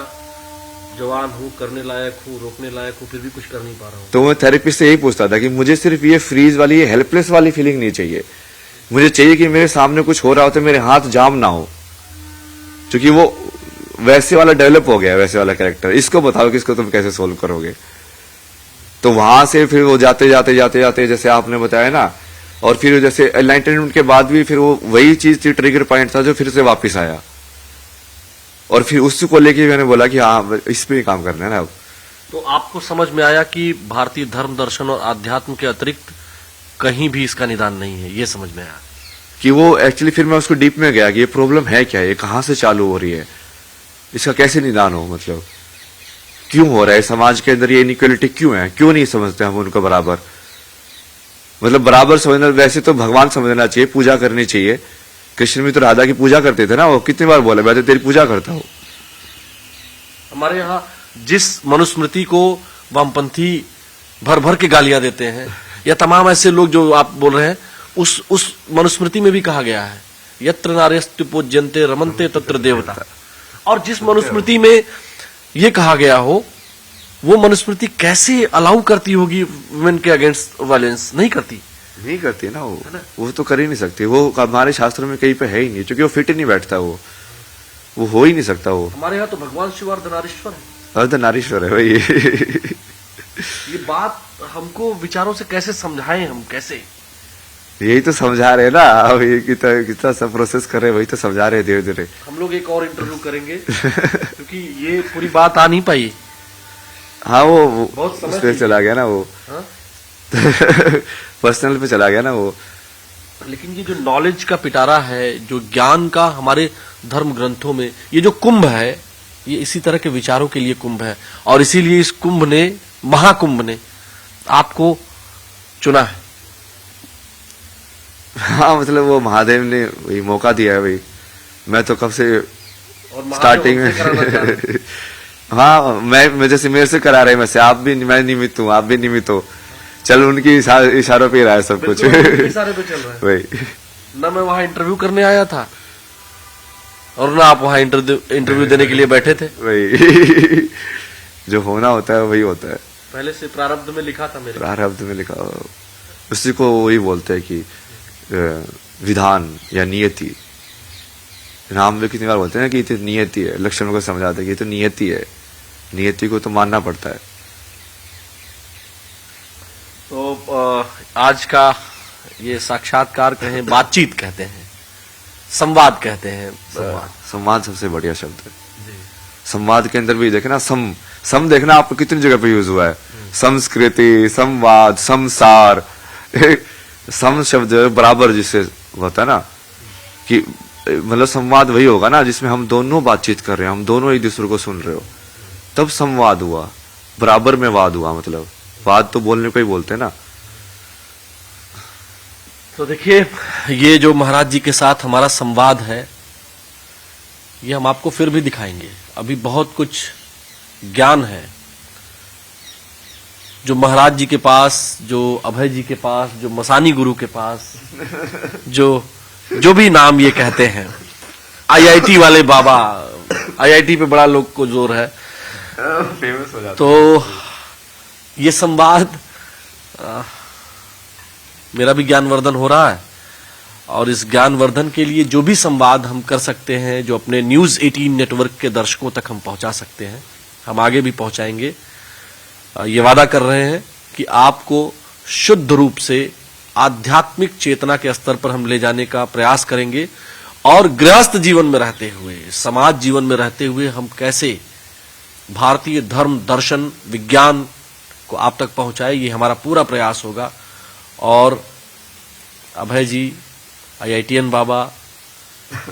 A: जवान हूँ, करने लायक हूँ, रोकने लायक हूँ, फिर भी कुछ कर नहीं पा रहा हूँ।
B: तो मैं थेरेपिस्ट से यही पूछता था कि मुझे सिर्फ ये फ्रीज वाली, ये हेल्पलेस वाली फीलिंग नहीं चाहिए, मुझे चाहिए कि मेरे सामने कुछ हो रहा हो तो मेरे हाथ जाम ना हो, क्योंकि वो वैसे वाला डेवलप हो गया, वैसे वाला कैरेक्टर। इसको बताओ कि इसको तुम कैसे सोल्व करोगे। तो वहां से फिर वो जाते जाते जैसे आपने बताया ना, और फिर जैसे एनलाइटनमेंट के बाद भी फिर वो वही चीज थी, ट्रिगर पॉइंट था जो फिर से वापस आया। और फिर उसी को लेके मैंने बोला कि हाँ इस पे ही काम करना है ना अब।
A: तो आपको समझ में आया कि भारतीय धर्म दर्शन और आध्यात्म के अतिरिक्त कहीं भी इसका निदान नहीं है, ये समझ में आया
B: कि वो एक्चुअली फिर मैं उसको डीप में गया कि ये प्रॉब्लम है क्या, ये कहाँ से चालू हो रही है, इसका कैसे निदान हो, मतलब क्यों हो रहा है समाज के अंदर, ये इनइक्वालिटी क्यों है, क्यों नहीं समझते हम उनको बराबर। मतलब बराबर समझना, वैसे तो भगवान समझना चाहिए, पूजा करनी चाहिए। कृष्ण भी तो राधा की पूजा करते थे ना, वो कितनी बार बोला मैं तो तेरी पूजा करता हूँ।
A: हमारे यहाँ जिस मनुस्मृति को वामपंथी भर भर के गालियां देते हैं, या तमाम ऐसे लोग जो आप बोल रहे हैं, उस मनुस्मृति में भी कहा गया है यत्र नार्यस्तु पूज्यन्ते रमन्ते तत्र देवता। और जिस मनुस्मृति में ये कहा गया हो, वो मनुस्मृति कैसे अलाउ करती होगी वुमेन के अगेंस्ट वायलेंस? नहीं करती,
B: नहीं करती ना वो तो कर ही नहीं सकती। वो हमारे शास्त्रों में कहीं पे है ही नहीं, क्योंकि वो फिट ही नहीं बैठता, वो हो ही नहीं सकता। वो
A: हमारे यहाँ तो भगवान शिव अर्धनारीश्वर है,
B: अर्धनारीश्वर है भाई।
A: ये बात हमको विचारों से कैसे समझाएं हम, कैसे?
B: यही तो समझा रहे ना, अब ये कितना सब प्रोसेस कर रहे हैं, वही तो समझा रहे धीरे धीरे।
A: हम लोग एक और इंटरव्यू करेंगे क्योंकि ये पूरी बात आ नहीं पाई।
B: हाँ वो
A: बहुत समय
B: उस पे चला गया ना वो,
A: हाँ?
B: पर्सनल पे चला गया ना वो।
A: लेकिन ये जो नॉलेज का पिटारा है, जो ज्ञान का हमारे धर्म ग्रंथों में ये जो कुंभ है, ये इसी तरह के विचारों के लिए कुंभ है, और इसीलिए इस कुंभ ने, महाकुंभ ने आपको चुना है।
B: हाँ मतलब वो महादेव ने वही मौका दिया है भाई। मैं तो कब से
A: और
B: स्टार्टिंग में हाँ मैं जैसे मेरे से करा रहे, वैसे आप भी, मैं निमित्त हूँ, आप भी निमित्त हो। चल उनकी इशारों पे ही रहा है सब कुछ।
A: इशारे पे चल रहा है
B: वही
A: ना। मैं वहां इंटरव्यू करने आया था और ना आप वहां इंटरव्यू देने के लिए बैठे थे।
B: वही जो होना होता है वही होता है।
A: पहले से प्रारब्ध में लिखा था मेरे।
B: प्रारब्ध में लिखा, उसी को वही बोलते हैं कि विधान या नियति। नाम में कितनी बार बोलते हैं ना कि ये तो नियति है, लक्ष्मण को समझाते हैं कि ये तो नियति है, नियति को तो मानना पड़ता है।
A: तो आज का ये साक्षात्कार कहें, बातचीत कहते हैं, संवाद कहते हैं।
B: संवाद सबसे बढ़िया शब्द है। संवाद के अंदर भी देखे ना, सम देखना आपको कितनी जगह पे यूज हुआ है। संस्कृति, संवाद, संसार। सम शब्द बराबर जिससे होता है ना, कि मतलब संवाद वही होगा ना जिसमें हम दोनों बातचीत कर रहे हैं, हम दोनों एक दूसरे को सुन रहे हो, तब संवाद हुआ। बराबर में वाद हुआ, मतलब वाद तो बोलने को ही बोलते हैं ना।
A: तो देखिए, ये जो महाराज जी के साथ हमारा संवाद है, ये हम आपको फिर भी दिखाएंगे। अभी बहुत कुछ ज्ञान है जो महाराज जी के पास, जो अभय जी के पास, जो मसानी गुरु के पास, जो भी नाम ये कहते हैं, आईआईटी वाले बाबा, आईआईटी पे बड़ा लोग को जोर है,
B: फेमस हो जाता।
A: तो ये संवाद, मेरा भी ज्ञानवर्धन हो रहा है, और इस ज्ञानवर्धन के लिए जो भी संवाद हम कर सकते हैं, जो अपने न्यूज 18 नेटवर्क के दर्शकों तक हम पहुंचा सकते हैं, हम आगे भी पहुंचाएंगे। ये वादा कर रहे हैं कि आपको शुद्ध रूप से आध्यात्मिक चेतना के स्तर पर हम ले जाने का प्रयास करेंगे, और गृहस्थ जीवन में रहते हुए, समाज जीवन में रहते हुए हम कैसे भारतीय धर्म, दर्शन, विज्ञान को आप तक पहुंचाए, ये हमारा पूरा प्रयास होगा। और अभय जी, आईआईटीएन बाबा,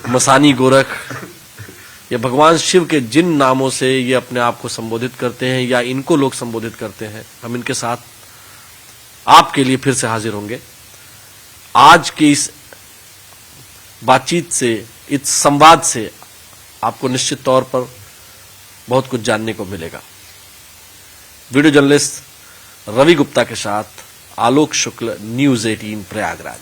A: मसानी गोरख, या भगवान शिव के जिन नामों से ये अपने आप को संबोधित करते हैं या इनको लोग संबोधित करते हैं, हम इनके साथ आपके लिए फिर से हाजिर होंगे। आज की इस बातचीत से, इस संवाद से आपको निश्चित तौर पर बहुत कुछ जानने को मिलेगा। वीडियो जर्नलिस्ट रवि गुप्ता के साथ आलोक शुक्ल, न्यूज 18 प्रयागराज।